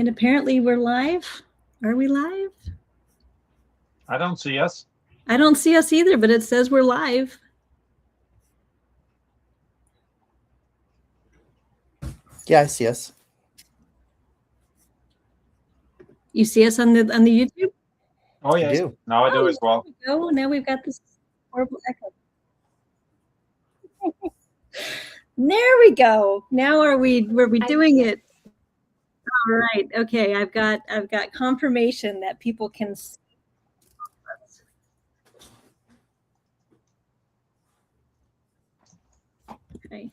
And apparently we're live. Are we live? I don't see us. I don't see us either, but it says we're live. Yeah, I see us. You see us on the YouTube? Oh yes, do. now I do as well. There we go. Now we've got this horrible echo. There we go. Now were we doing it? All right. Okay. I've got confirmation that people can see. Okay.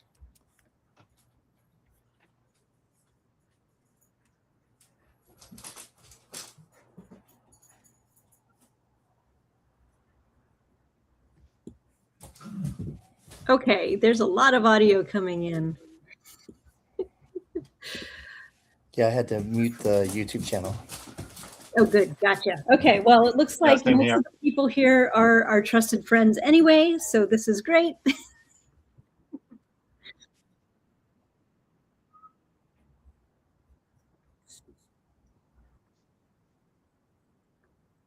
Okay, there's a lot of audio coming in. Yeah, I had to mute the YouTube channel. Oh, good. Gotcha. Okay, well, it looks like most of the people here are our trusted friends anyway, so this is great.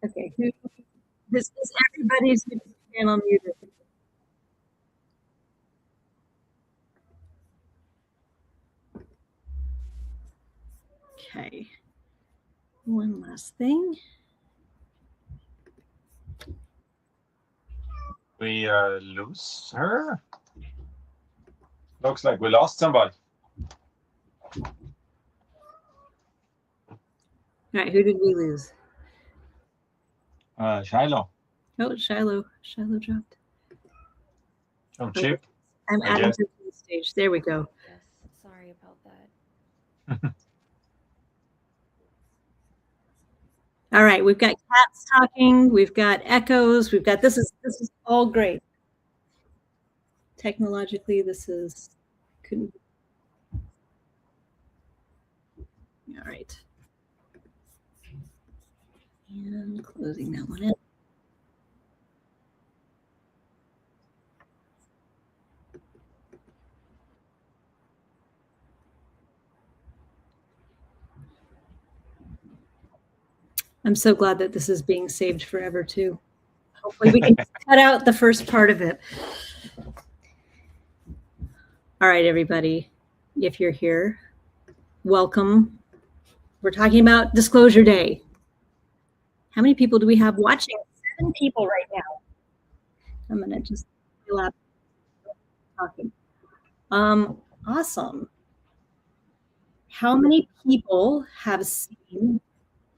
Okay, this is everybody's channel muted. Okay, one last thing. We lose her. Looks like we lost somebody. All right, who did we lose? Shiloh. Oh, Shiloh dropped. From Chip. I'm adding her to the stage. There we go. Yes, sorry about that. All right, we've got cats talking, we've got echoes, we've got this is all great. Technologically, this is couldn't. All right. And closing that one in. I'm so glad that this is being saved forever too. Hopefully we can cut out the first part of it. All right, everybody, if you're here, welcome. We're talking about Disclosure Day. How many people do we have watching? 7 people right now. I'm going to just stop talking. Awesome. How many people have seen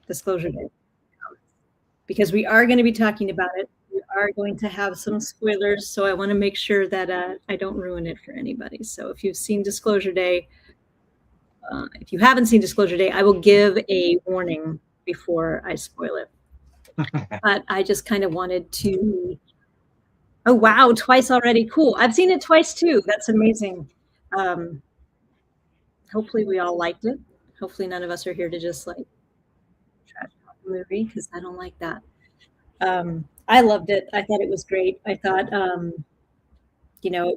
Disclosure Day? Because we are going to be talking about it. We are going to have some spoilers, so I want to make sure that I don't ruin it for anybody. So if you've seen Disclosure Day, if you haven't seen Disclosure Day, I will give a warning before I spoil it. But I just kind of wanted to. Oh, wow, twice already. Cool. I've seen it twice too. That's amazing. Hopefully we all liked it. Hopefully none of us are here to just like trash talk the movie, because I don't like that. I loved it. I thought it was great. I thought, it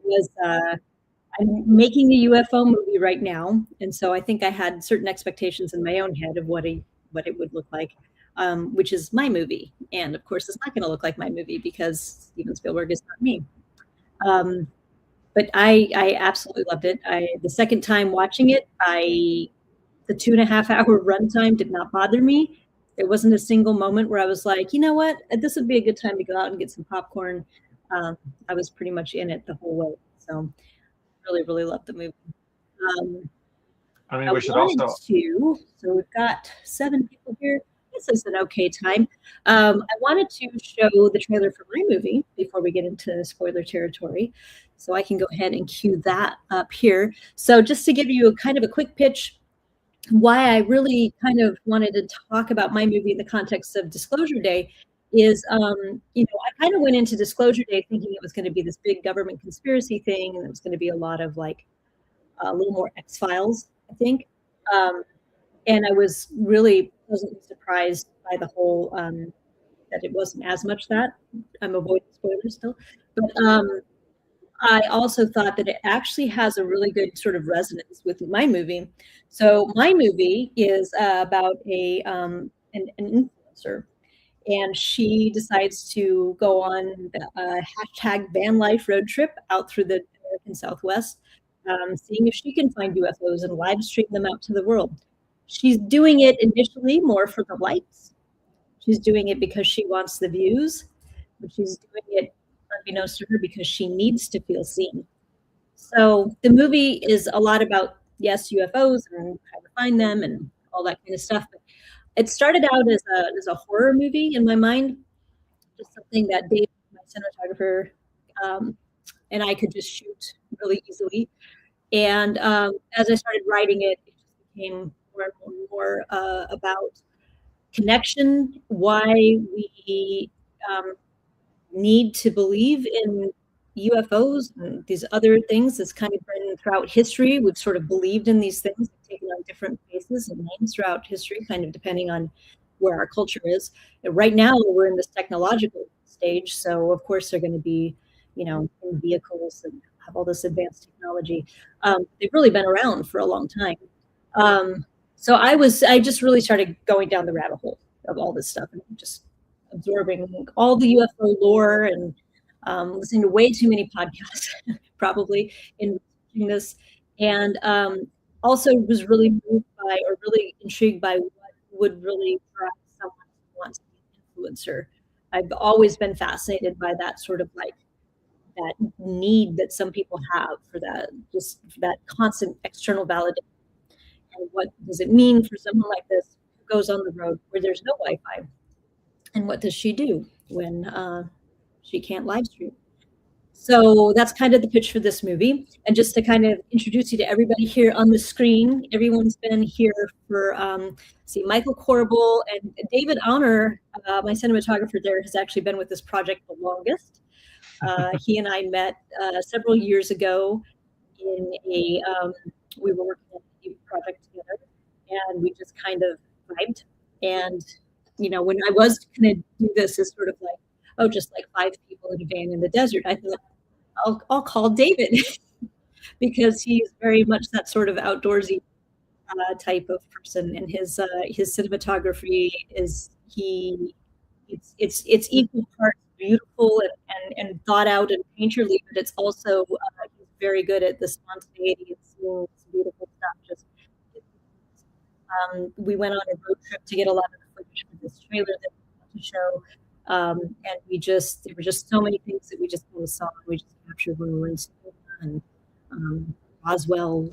was, I'm making a UFO movie right now. And so I think I had certain expectations in my own head of what it would look like, which is my movie. And of course, it's not going to look like my movie because Steven Spielberg is not me. But I absolutely loved it. The second time watching it, the 2.5-hour runtime did not bother me. There wasn't a single moment where I was like, you know what, this would be a good time to go out and get some popcorn. I was pretty much in it the whole way. So really, really loved the movie. I mean, we should also. So we've got 7 people here. This is an okay time. I wanted to show the trailer for my movie before we get into spoiler territory. So I can go ahead and cue that up here. So just to give you kind of a quick pitch, why I really kind of wanted to talk about my movie in the context of Disclosure Day is, I kind of went into Disclosure Day thinking it was going to be this big government conspiracy thing, and it was going to be a lot of like a little more X-Files, I think. And I was really pleasantly surprised by the whole, that it wasn't as much that. I'm avoiding spoilers still. But I also thought that it actually has a really good sort of resonance with my movie. So my movie is about an influencer, and she decides to go on a hashtag van life road trip out through the American Southwest, seeing if she can find UFOs and live stream them out to the world. She's doing it initially more for the likes. She's doing it because she wants the views, but she's doing it unbeknownst to her because she needs to feel seen. So the movie is a lot about, yes, UFOs and how to find them and all that kind of stuff. But it started out as a horror movie in my mind, just something that Dave, my cinematographer, and I could just shoot really easily. And as I started writing it, it just became more and more about connection, why we need to believe in UFOs and these other things that's kind of been throughout history. We've sort of believed in these things, taken on different faces and names throughout history, kind of depending on where our culture is. And right now, we're in this technological stage, so of course they're going to be, in vehicles and have all this advanced technology. They've really been around for a long time. So I just really started going down the rabbit hole of all this stuff and just absorbing all the UFO lore and listening to way too many podcasts, probably in this, and also was really moved by or really intrigued by what would really drive someone who wants to be an influencer. I've always been fascinated by that sort of like that need that some people have for that, just for that constant external validation. And what does it mean for someone like this who goes on the road where there's no Wi-Fi? And what does she do when she can't live stream? So that's kind of the pitch for this movie. And just to kind of introduce you to everybody here on the screen, everyone's been here for, Michael Corbel and David Honor, my cinematographer there, has actually been with this project the longest. He and I met several years ago in we were working on a project together, and we just kind of vibed. And when I was going to do this as sort of like, just like 5 people in a van in the desert, I thought I'll call David because he's very much that sort of outdoorsy type of person, and his cinematography is it's equal parts beautiful and thought out and painterly, but it's also he's very good at the spontaneity and seeing this beautiful stuff. Just we went on a road trip to get a lot of the footage for this trailer that we want to show. And there were just so many things that we just kind of saw and we just captured when we were in school. And Roswell,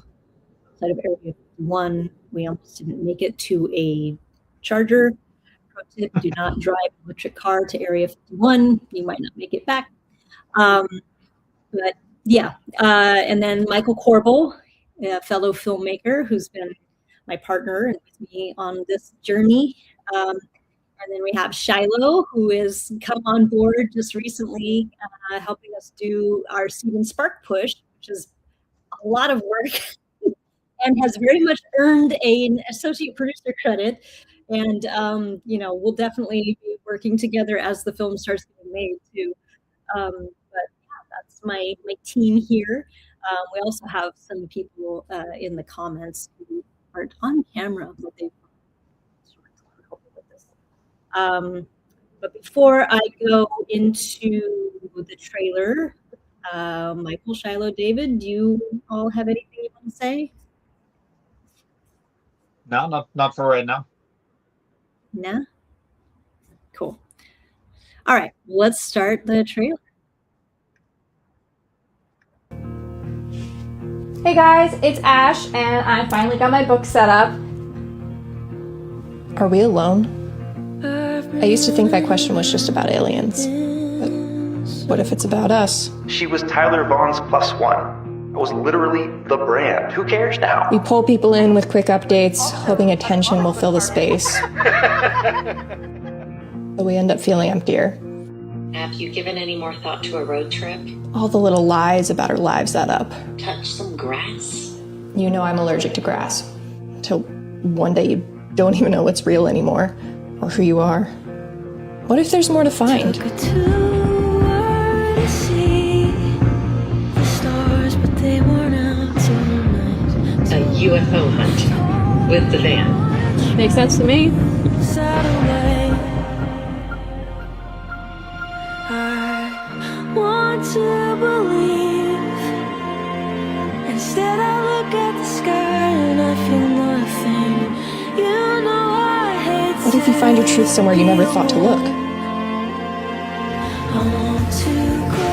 outside of Area 51, we almost didn't make it to a charger. Pro tip, do not drive an electric car to Area 51. You might not make it back. But yeah, and then Michael Corbel, a fellow filmmaker who's been my partner and with me on this journey. And then we have Shiloh, who has come on board just recently, helping us do our Seed and Spark push, which is a lot of work and has very much earned an associate producer credit. And, we'll definitely be working together as the film starts getting made too. But yeah, that's my team here. We also have some people in the comments who aren't on camera, but they've but before I go into the trailer, Michael, Shiloh, David, do you all have anything you want to say? No, not for right now. Nah? Cool. All right, let's start the trailer. Hey guys, it's Ash, and I finally got my book set up. Are we alone? I used to think that question was just about aliens. But what if it's about us? She was Tyler Vaughn's +1. I was literally the brand. Who cares now? We pull people in with quick updates, hoping attention will fill the space. But we end up feeling emptier. Have you given any more thought to a road trip? All the little lies about our lives add up. Touch some grass? You know I'm allergic to grass. Till one day you don't even know what's real anymore, or who you are. What if there's more to find? UFO hunt with the van. Makes sense to me. I want to believe. Instead, I look at the sky and I feel nothing. You know I hate. What if you find your truth somewhere you never thought to look? I want to go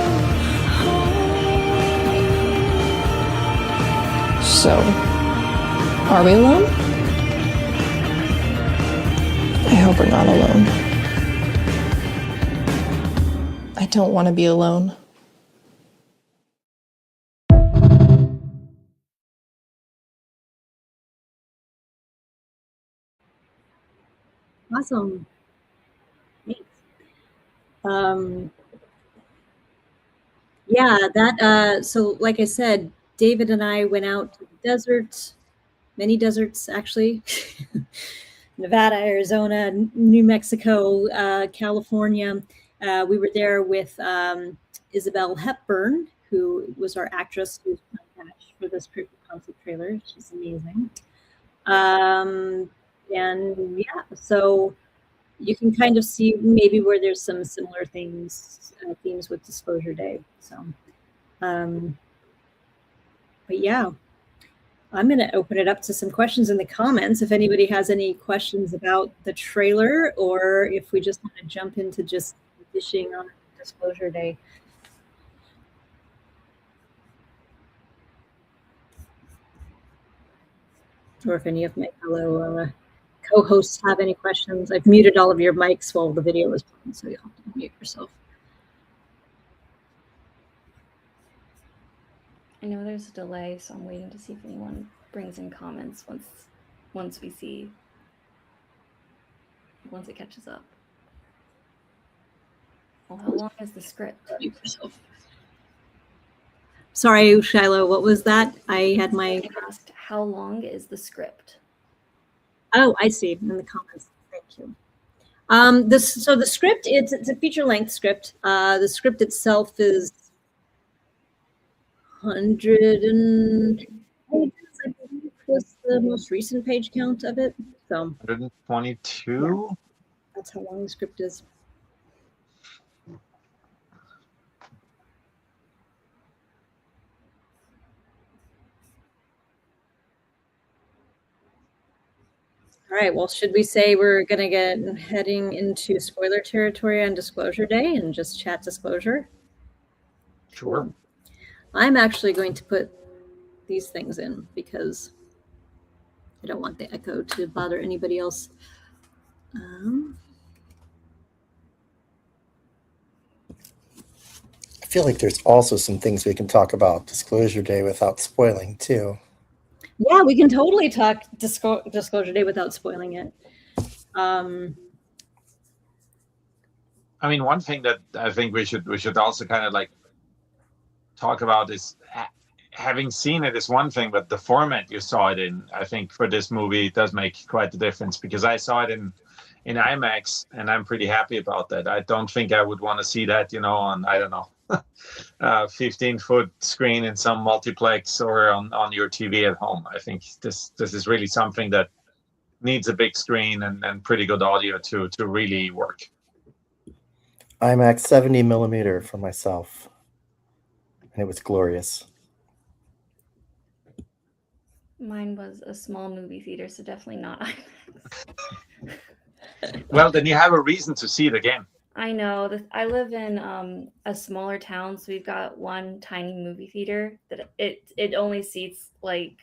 home. So, are we alone? I hope we're not alone. I don't want to be alone. Awesome. Thanks. Yeah, that so like I said, David and I went out to the desert, many deserts actually. Nevada, Arizona, New Mexico, California. We were there with Isabel Hepburn, who was our actress who was attached for this proof of concept trailer. She's amazing. And yeah, so you can kind of see maybe where there's some similar things, themes with Disclosure Day. So, but yeah, I'm going to open it up to some questions in the comments. If anybody has any questions about the trailer, or if we just want to jump into just dishing on Disclosure Day. Or if any of my fellow co-hosts have any questions. I've muted all of your mics while the video is playing, so you'll have to mute yourself. I know there's a delay, so I'm waiting to see if anyone brings in comments once it catches up. Well, how long is the script? Mute yourself. Sorry, Shiloh, what was that? I had my... I asked, how long is the script? Oh, I see, in the comments. Thank you. So the script, it's a feature-length script. The script itself is 100 and pages, I believe, was the most recent page count of it. So 122. Yeah. That's how long the script is. All right, well, should we say we're going to get heading into spoiler territory on Disclosure Day and just chat disclosure? Sure. I'm actually going to put these things in because I don't want the echo to bother anybody else. I feel like there's also some things we can talk about Disclosure Day without spoiling too. Yeah, we can totally talk Disclosure Day without spoiling it. I mean, one thing that I think we should also kind of like talk about is having seen it is one thing, but the format you saw it in, I think for this movie does make quite the difference, because I saw it in IMAX and I'm pretty happy about that. I don't think I would want to see that, on, I don't know, 15-foot screen in some multiplex or on your TV at home. I think this is really something that needs a big screen and pretty good audio to really work. IMAX 70 millimeter for myself, and it was glorious. Mine was a small movie theater, so definitely not IMAX. Well, then you have a reason to see it again. I know. I live in a smaller town, so we've got one tiny movie theater that it only seats like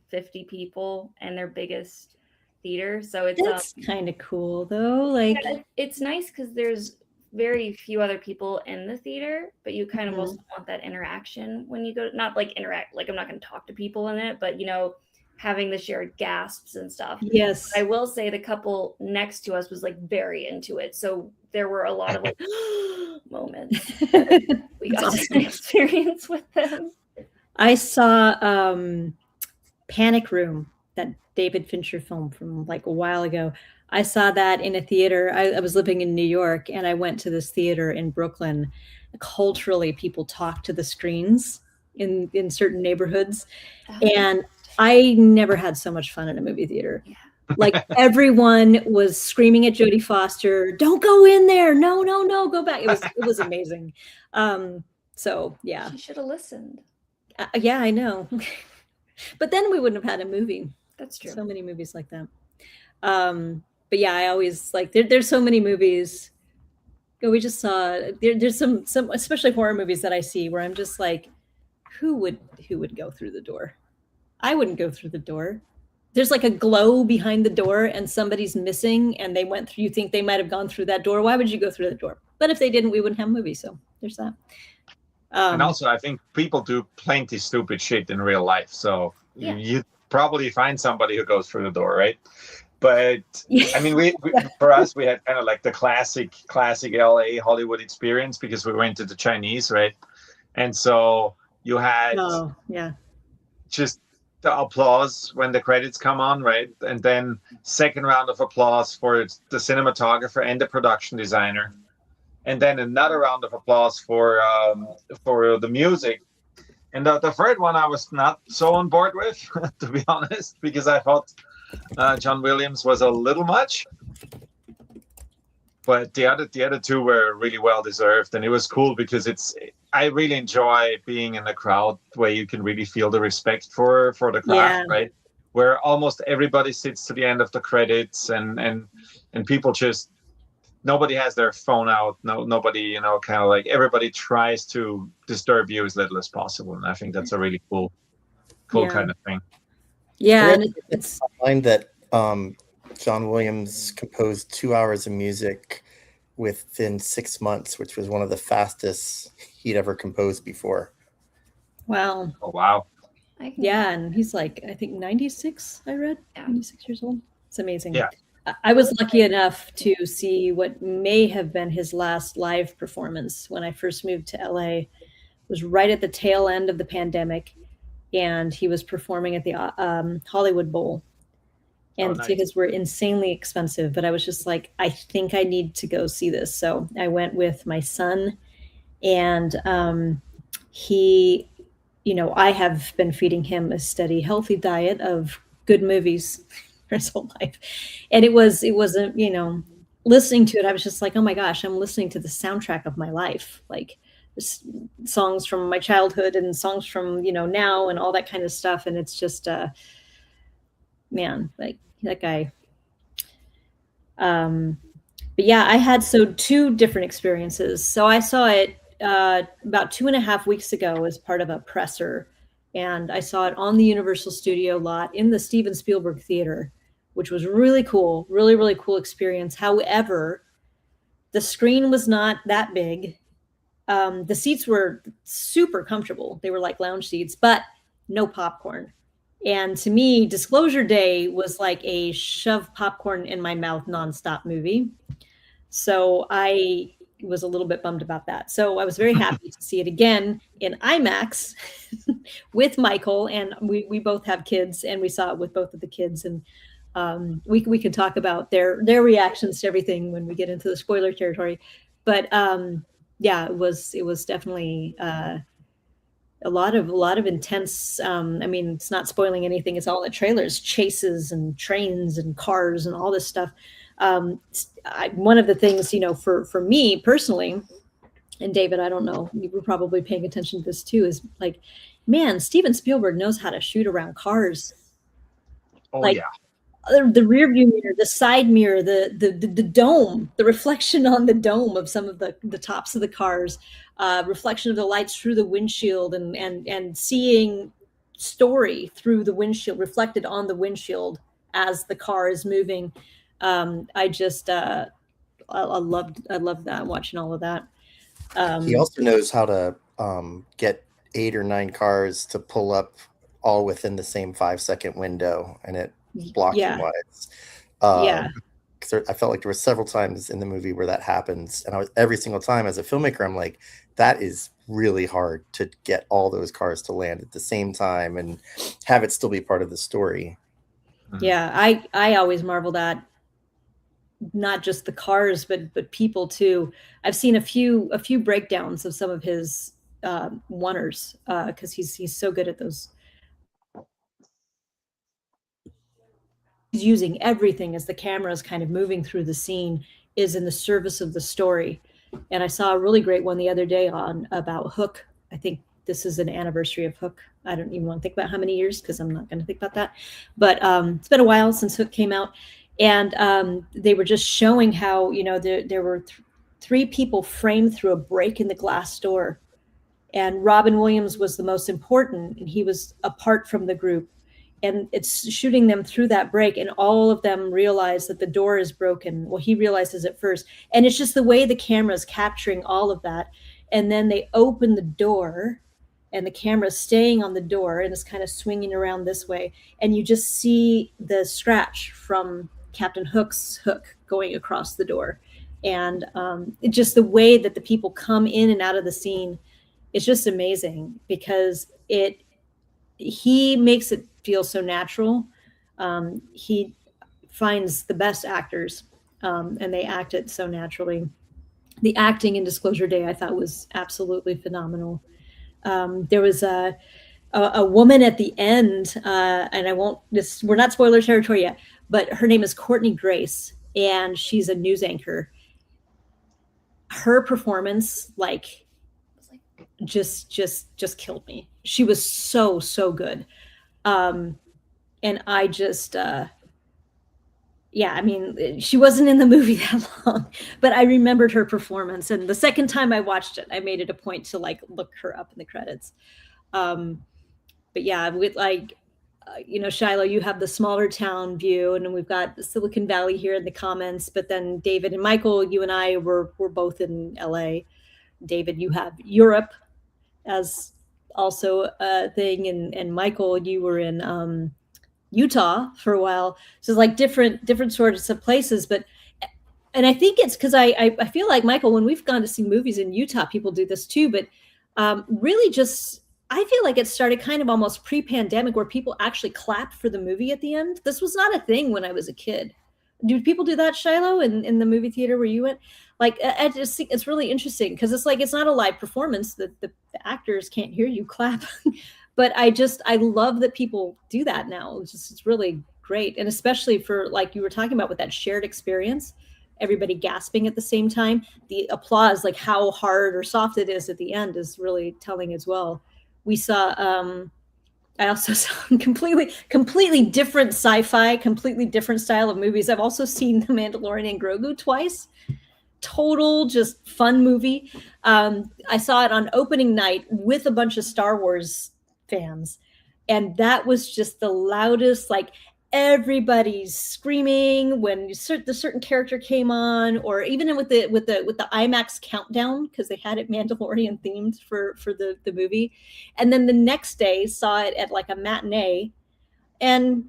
50 people, and their biggest theater. So it's That's kind of cool, though. Like, it's nice because there's very few other people in the theater, but you kind of also want that interaction when you go. Not like interact, like I'm not going to talk to people in it, but having the shared gasps and stuff. Yes. But I will say the couple next to us was like very into it. So there were a lot of like moments we got to experience with them. I saw Panic Room, that David Fincher film from like a while ago. I saw that in a theater. I was living in New York, and I went to this theater in Brooklyn. Culturally, people talk to the screens in certain neighborhoods. And I never had so much fun in a movie theater. Like everyone was screaming at Jodie Foster, "Don't go in there! No, no, no, go back!" It was amazing. So yeah, She should have listened. yeah, I know. But then we wouldn't have had a movie. That's true. So many movies like that. But yeah, I always like there's so many movies. We just saw there's some especially horror movies that I see where I'm just like, who would go through the door? I wouldn't go through the door. There's like a glow behind the door and somebody's missing and they went through, you think they might have gone through that door. Why would you go through the door? But if they didn't, we wouldn't have a movie. So there's that. And also, I think people do plenty stupid shit in real life. So you probably find somebody who goes through the door, right? But I mean, we for us, we had kind of like the classic LA Hollywood experience because we went to the Chinese, right? And so you had just the applause when the credits come on, right? And then second round of applause for the cinematographer and the production designer. And then another round of applause for the music. And the third one I was not so on board with, to be honest, because I thought John Williams was a little much. But the other two were really well deserved, and it was cool because I really enjoy being in a crowd where you can really feel the respect for the craft, right? Where almost everybody sits to the end of the credits, and people just, nobody has their phone out. Nobody, kind of like everybody tries to disturb you as little as possible, and I think that's a really cool kind of thing. Yeah, and it's online that John Williams composed 2 hours of music within 6 months, which was one of the fastest he'd ever composed before. Wow. Oh, wow. Yeah, and he's like, I think 96, I read, 96 years old. It's amazing. Yeah. I was lucky enough to see what may have been his last live performance when I first moved to LA. It was right at the tail end of the pandemic, and he was performing at the Hollywood Bowl. And the tickets were insanely expensive, but I was just like, I think I need to go see this. So I went with my son, and he, I have been feeding him a steady, healthy diet of good movies for his whole life. And it wasn't, listening to it, I was just like, oh my gosh, I'm listening to the soundtrack of my life. Like songs from my childhood and songs from, now and all that kind of stuff. And it's just, man, like that guy. But yeah, I had two different experiences. So I saw it about 2.5 weeks ago as part of a presser, and I saw it on the Universal Studio lot in the Steven Spielberg Theater, which was really cool, really, really cool experience. However, the screen was not that big. The seats were super comfortable. They were like lounge seats, but no popcorn. And to me, Disclosure Day was like a shove popcorn in my mouth nonstop movie. So I was a little bit bummed about that. So I was very happy to see it again in IMAX with Michael, and we both have kids, and we saw it with both of the kids, and we could talk about their reactions to everything when we get into the spoiler territory. But yeah, it was definitely a lot of intense. I mean, it's not spoiling anything. It's all the trailers, chases and trains and cars and all this stuff. One of the things, for me personally, and David, I don't know, you were probably paying attention to this too, is like, man, Steven Spielberg knows how to shoot around cars. Oh, like, yeah. The rear view mirror, the side mirror, the dome, the reflection on the dome of some of the tops of the cars, reflection of the lights through the windshield, and seeing story through the windshield, reflected on the windshield as the car is moving. I just I loved that, watching all of that. He also knows how to get 8 or 9 cars to pull up all within the same 5-second window, and it blocking wise. Because I felt like there were several times in the movie where that happens, and every single time as a filmmaker, I'm like, that is really hard to get all those cars to land at the same time and have it still be part of the story. Yeah, I always marveled at not just the cars, but people too. I've seen a few breakdowns of some of his oneers, because he's so good at those. using everything as the camera is kind of moving through the scene is in the service of the story. And I saw a really great one the other day on about Hook. I think this is an anniversary of Hook. I don't even want to think about how many years because I'm not going to think about that. But it's been a while since Hook came out. And they were just showing how, there were three people framed through a break in the glass door. And Robin Williams was the most important, and he was apart from the group. And it's shooting them through that break, and all of them realize that the door is broken. Well, he realizes it first. And it's just the way the camera is capturing all of that. And then they open the door, and the camera is staying on the door, and it's kind of swinging around this way. And you just see the scratch from Captain Hook's hook going across the door. And just the way that the people come in and out of the scene, it's just amazing because he makes it feel so natural. He finds the best actors, and they act it so naturally. The acting in Disclosure Day I thought was absolutely phenomenal. There was a woman at the end, and we're not spoiler territory yet, but her name is Courtney Grace, and she's a news anchor. Her performance, just killed me. She was so good. And I just, she wasn't in the movie that long, but I remembered her performance. And the second time I watched it, I made it a point to look her up in the credits. But yeah, with Shiloh, you have the smaller town view, and then we've got the Silicon Valley here in the comments. But then David and Michael, you and I were both in LA. David, you have Europe as also a thing, and Michael, you were in Utah for a while. So it's different sorts of places. And I think it's because I feel like, Michael, when we've gone to see movies in Utah, people do this too, but really just, I feel like it started kind of almost pre-pandemic where people actually clapped for the movie at the end. This was not a thing when I was a kid. Do people do that, Shiloh, in the movie theater where you went? I just think it's really interesting because it's not a live performance. The actors can't hear you clap. But I love that people do that now. It's really great. And especially for, like you were talking about, with that shared experience, everybody gasping at the same time, the applause, how hard or soft it is at the end is really telling as well. We saw, I also saw completely different sci-fi, completely different style of movies. I've also seen The Mandalorian and Grogu twice. Total just fun movie. I saw it on opening night with a bunch of Star Wars fans, and that was just the loudest. Everybody's screaming when the certain character came on, or even with the IMAX countdown, because they had it Mandalorian themed for the movie. And then the next day saw it at a matinee, and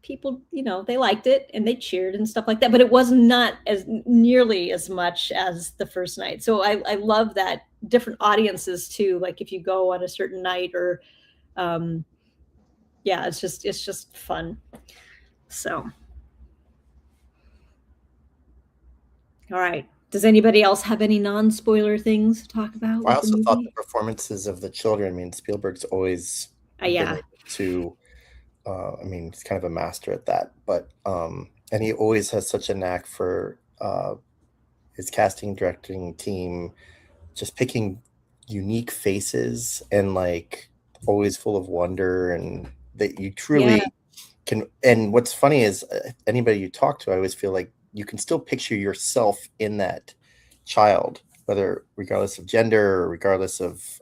people, they liked it and they cheered and stuff like that, but it was not as nearly as much as the first night. So I love that different audiences too. If you go on a certain night, or it's just fun. So, all right. Does anybody else have any non-spoiler things to talk about? I also thought the performances of the children. Spielberg's always been able to. He's kind of a master at that, but and he always has such a knack for his casting directing team, just picking unique faces and always full of wonder, and that you truly can. And what's funny is anybody you talk to, I always feel like you can still picture yourself in that child, regardless of gender or regardless of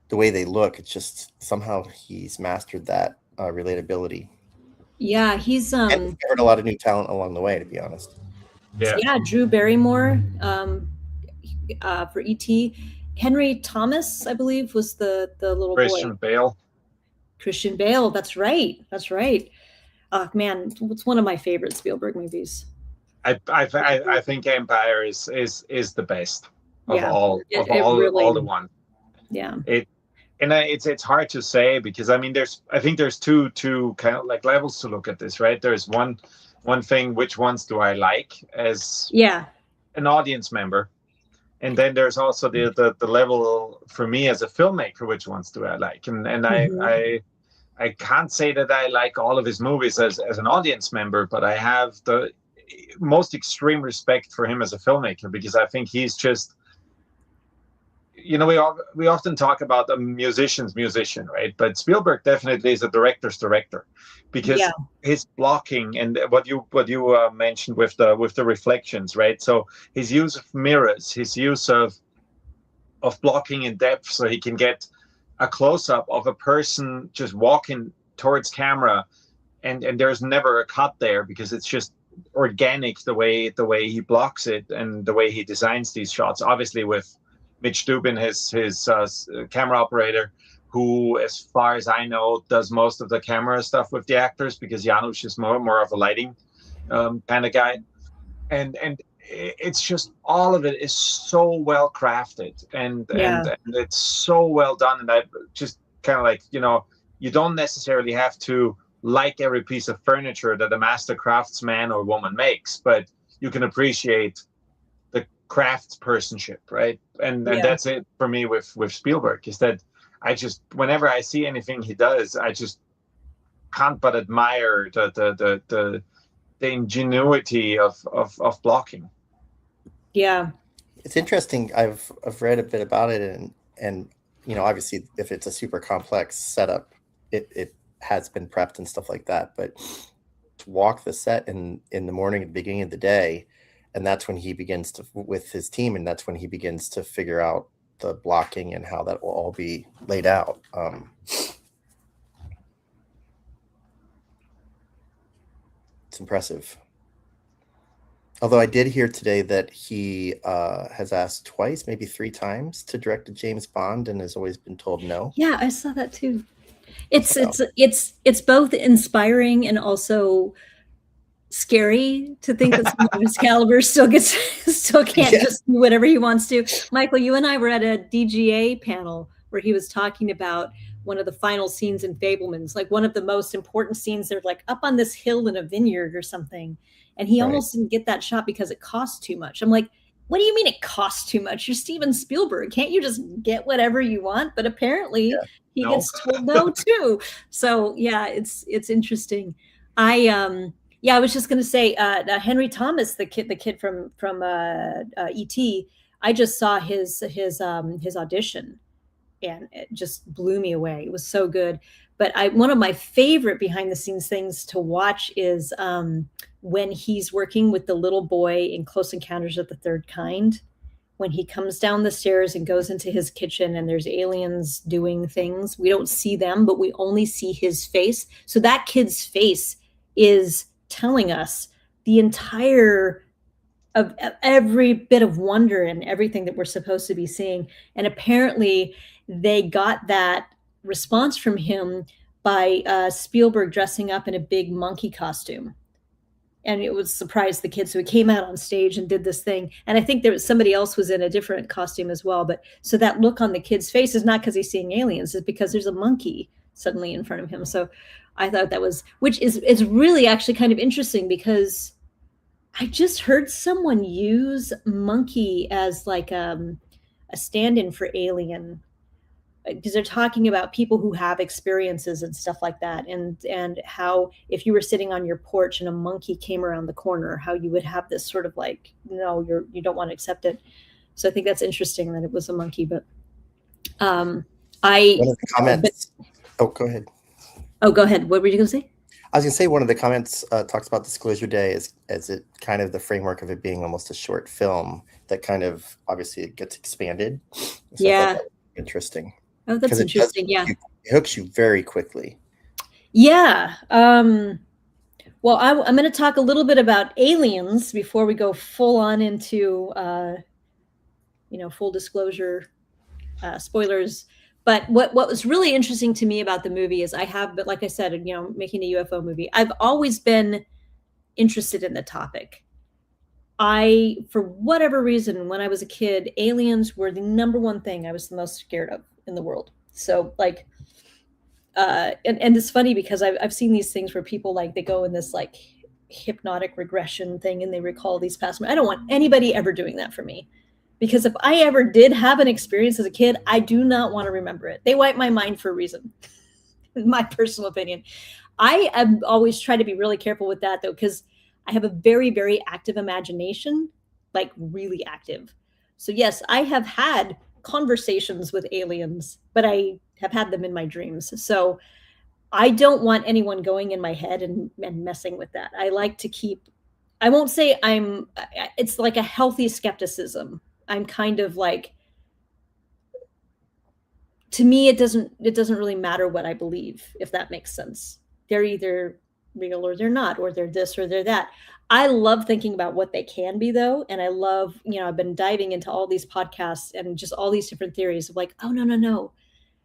the way they look. It's just somehow he's mastered that relatability. Yeah, he's and discovered a lot of new talent along the way, to be honest. Yeah, Drew Barrymore for E.T. Henry Thomas, I believe, was the little Christian Bale. Christian Bale, that's right. Oh man, it's one of my favorite Spielberg movies. I think Empire is the best of all the ones. Yeah. It's hard to say because I think there's two kind of levels to look at this, right? There's one thing, which ones do I like as an audience member, and then there's also the level for me as a filmmaker, which ones do I like, and I can't say that I like all of his movies as an audience member, but I have the most extreme respect for him as a filmmaker, because I think he's just, we often talk about a musician's musician, right? But Spielberg definitely is a director's director, because his blocking and what you mentioned with the reflections, right? So his use of mirrors, his use of blocking in depth, so he can get a close-up of a person just walking towards camera, and there's never a cut there, because it's just organic the way he blocks it and the way he designs these shots. Obviously with Mitch Dubin, his camera operator, who, as far as I know, does most of the camera stuff with the actors, because Janusz is more of a lighting kind of guy, and it's just, all of it is so well crafted, and it's so well done. And I just kind of like, you don't necessarily have to like every piece of furniture that a master craftsman or woman makes, but you can appreciate the craftspersonship, right? And that's it for me with Spielberg, is that I just, whenever I see anything he does, I just can't but admire the ingenuity of blocking. Yeah, it's interesting. I've read a bit about it, and obviously, if it's a super complex setup, it has been prepped and stuff like that. But to walk the set in the morning at the beginning of the day, and that's when he begins to, with his team, and that's when he begins to figure out the blocking and how that will all be laid out. It's impressive. Although I did hear today that he has asked twice, maybe 3 times, to direct a James Bond, and has always been told no. Yeah, I saw that too. It's both inspiring and also scary to think that someone of his caliber still can't just do whatever he wants to. Michael, you and I were at a DGA panel where he was talking about one of the final scenes in Fabelmans, like one of the most important scenes. They're like up on this hill in a vineyard or something. And he almost didn't get that shot because it cost too much. I'm like, what do you mean it costs too much? You're Steven Spielberg. Can't you just get whatever you want? But apparently he gets told no too. So yeah, it's interesting. I was just going to say, Henry Thomas, the kid from E.T., I just saw his audition, and it just blew me away. It was so good. But one of my favorite behind the scenes things to watch is when he's working with the little boy in Close Encounters of the Third Kind, when he comes down the stairs and goes into his kitchen and there's aliens doing things. We don't see them, but we only see his face. So that kid's face is telling us the entire of every bit of wonder and everything that we're supposed to be seeing. And apparently they got that response from him by Spielberg dressing up in a big monkey costume. And it was surprised the kids. So he came out on stage and did this thing. And I think there was somebody else was in a different costume as well. But so that look on the kid's face is not because he's seeing aliens, it's because there's a monkey suddenly in front of him. So I thought that was, which is really actually kind of interesting, because I just heard someone use monkey as like a stand-in for alien, because they're talking about people who have experiences and stuff like that, and how if you were sitting on your porch and a monkey came around the corner, how you would have this sort of like, no, you don't want to accept it. So I think that's interesting that it was a monkey. But one of the comments. Go ahead. Oh, go ahead. What were you going to say? I was going to say one of the comments talks about Disclosure Day as it kind of the framework of it being almost a short film that kind of obviously it gets expanded. So yeah. Interesting. Oh, that's interesting. It hooks you very quickly. Yeah. Well, I'm going to talk a little bit about aliens before we go full on into, full disclosure, spoilers. But what was really interesting to me about the movie is but like I said, making a UFO movie, I've always been interested in the topic. For whatever reason, when I was a kid, aliens were the number one thing I was the most scared of in the world. So like, and it's funny because I've seen these things where people like, they go in this like hypnotic regression thing and they recall these past. I don't want anybody ever doing that for me, because if I ever did have an experience as a kid, I do not want to remember it. They wipe my mind for a reason. my personal opinion. I am always try to be really careful with that though, because I have a very, very active imagination, like really active. So yes, I have had conversations with aliens, but I have had them in my dreams. So I don't want anyone going in my head and messing with that. I like to keep, I won't say it's like a healthy skepticism. I'm kind of like, to me, it doesn't really matter what I believe, if that makes sense. They're either real or they're not, or they're this or they're that. I love thinking about what they can be though. And I love, I've been diving into all these podcasts and just all these different theories of like, oh, no.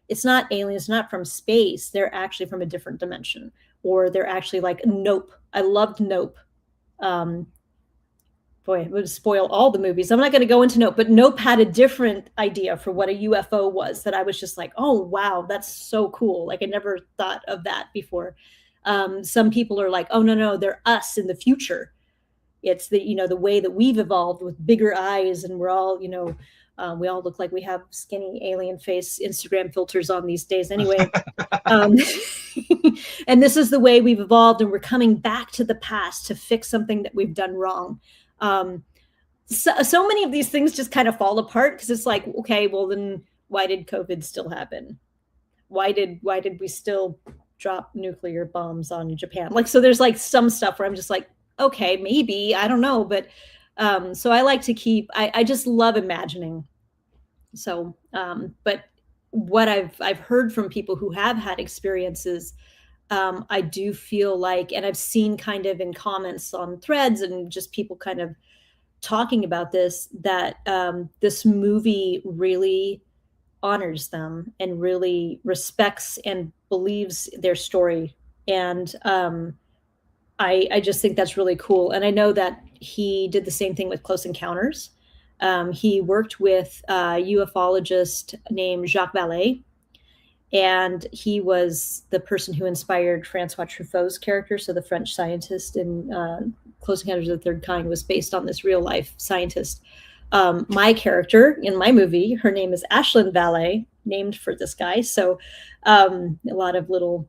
It's not aliens, not from space. They're actually from a different dimension, or they're actually like Nope. I loved Nope. Boy, it would spoil all the movies. I'm not going to go into Nope, but Nope had a different idea for what a UFO was that I was just like, oh, wow, that's so cool. Like I never thought of that before. Some people are like, oh, no, they're us in the future. It's the way that we've evolved with bigger eyes, and we're all, we all look like we have skinny alien face Instagram filters on these days anyway. And this is the way we've evolved, and we're coming back to the past to fix something that we've done wrong. So many of these things just kind of fall apart because it's like, okay, well then why did COVID still happen? Why did we still drop nuclear bombs on Japan? Like, so there's like some stuff where I'm just like, okay, maybe, I don't know. But so I like to keep, I just love imagining. So, but what I've heard from people who have had experiences, I do feel like, and I've seen kind of in comments on threads and just people kind of talking about this, that this movie really honors them and really respects and believes their story. And I just think that's really cool. And I know that he did the same thing with Close Encounters. He worked with a ufologist named Jacques Vallée, and he was the person who inspired Francois Truffaut's character. So the French scientist in Close Encounters of the Third Kind was based on this real life scientist. My character in my movie, her name is Ashlyn Vallée, named for this guy. So a lot of little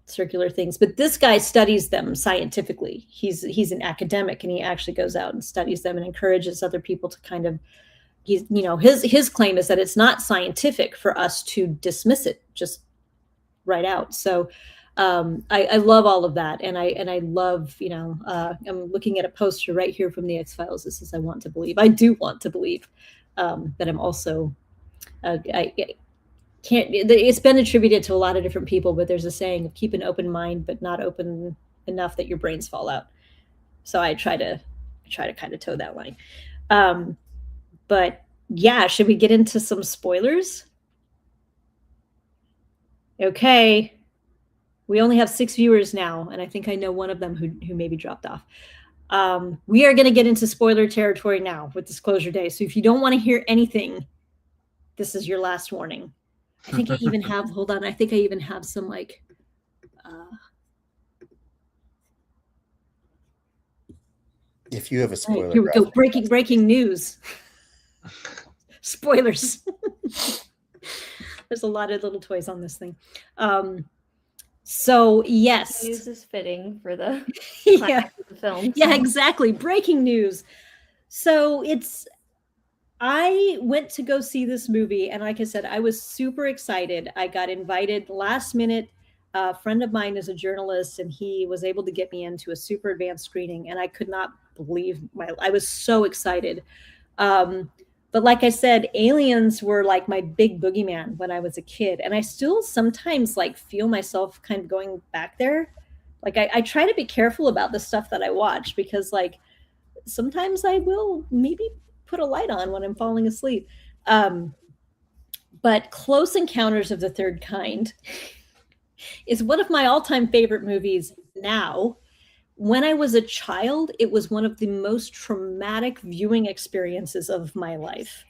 circular things, but this guy studies them scientifically. He's an academic, and he actually goes out and studies them and encourages other people to kind of, his claim is that it's not scientific for us to dismiss it just right out. So I love all of that. And I love, I'm looking at a poster right here from the X-Files. This is, I want to believe. I do want to believe that I'm also, I can't, it's been attributed to a lot of different people, but there's a saying of keep an open mind, but not open enough that your brains fall out. So I try to kind of toe that line. But yeah, should we get into some spoilers? Okay. We only have 6 viewers now, and I think I know one of them who maybe dropped off. We are going to get into spoiler territory now with Disclosure Day. So if you don't want to hear anything, this is your last warning. I think I even have, hold on, I think I even have some like, if you have a spoiler. Right, here we go, breaking news. Spoilers. There's a lot of little toys on this thing. So yes. News is fitting for the, yeah. of the film. Yeah, exactly. Breaking news. So I went to go see this movie, and like I said, I was super excited. I got invited last minute. A friend of mine is a journalist, and he was able to get me into a super advanced screening, and I could not believe I was so excited. But like I said, aliens were like my big boogeyman when I was a kid, and I still sometimes like feel myself kind of going back there. Like I try to be careful about the stuff that I watch, because like sometimes I will maybe put a light on when I'm falling asleep. But Close Encounters of the Third Kind is one of my all-time favorite movies now. When I was a child, it was one of the most traumatic viewing experiences of my life.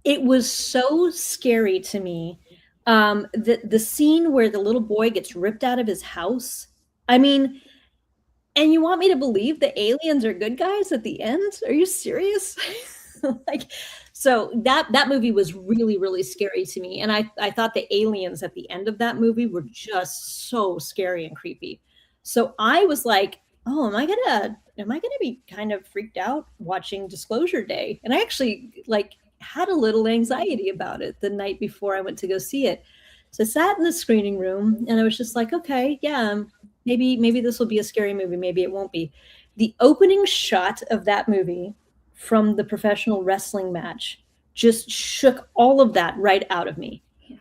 It was so scary to me. The scene where the little boy gets ripped out of his house. I mean, and you want me to believe the aliens are good guys at the end? Are you serious? So that movie was really, really scary to me. And I thought the aliens at the end of that movie were just so scary and creepy. So I was like, oh, am I gonna be kind of freaked out watching Disclosure Day? And I actually like had a little anxiety about it the night before I went to go see it. So I sat in the screening room and I was just like, okay, yeah, maybe this will be a scary movie, maybe it won't be. The opening shot of that movie from the professional wrestling match just shook all of that right out of me. Yeah.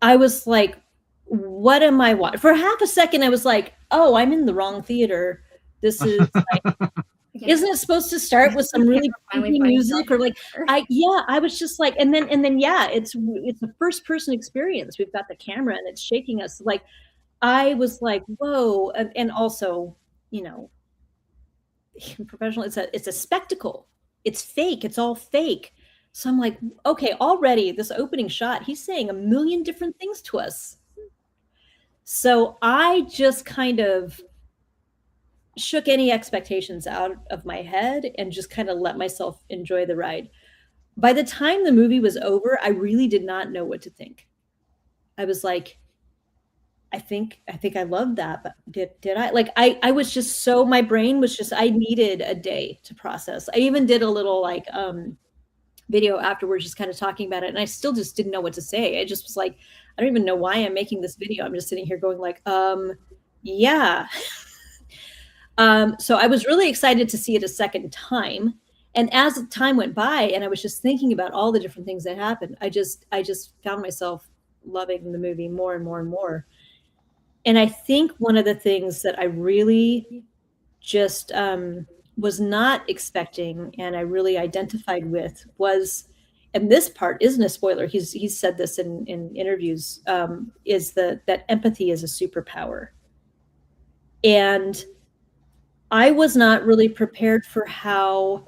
I was like, what am I watching? For half a second, I was like, oh, I'm in the wrong theater. This is like, isn't it supposed to start with some really creepy music or like, I was just like, and then, yeah, it's a first person experience. We've got the camera and it's shaking us. Like, I was like, whoa. And also, you know, professional, it's a spectacle. It's fake. It's all fake. So I'm like, okay, already this opening shot, he's saying a million different things to us. So I just kind of shook any expectations out of my head and just kind of let myself enjoy the ride. By the time the movie was over, I really did not know what to think. I was like, I think I loved that, but did I? Like, I was just so, my brain was just, I needed a day to process. I even did a little like video afterwards, just kind of talking about it. And I still just didn't know what to say. I just was like, I don't even know why I'm making this video. I'm just sitting here going like, yeah. So I was really excited to see it a second time. And as the time went by and I was just thinking about all the different things that happened, I just found myself loving the movie more and more and more. And I think one of the things that I really just was not expecting and I really identified with was, and this part isn't a spoiler, he's said this in interviews, is that empathy is a superpower. And I was not really prepared for how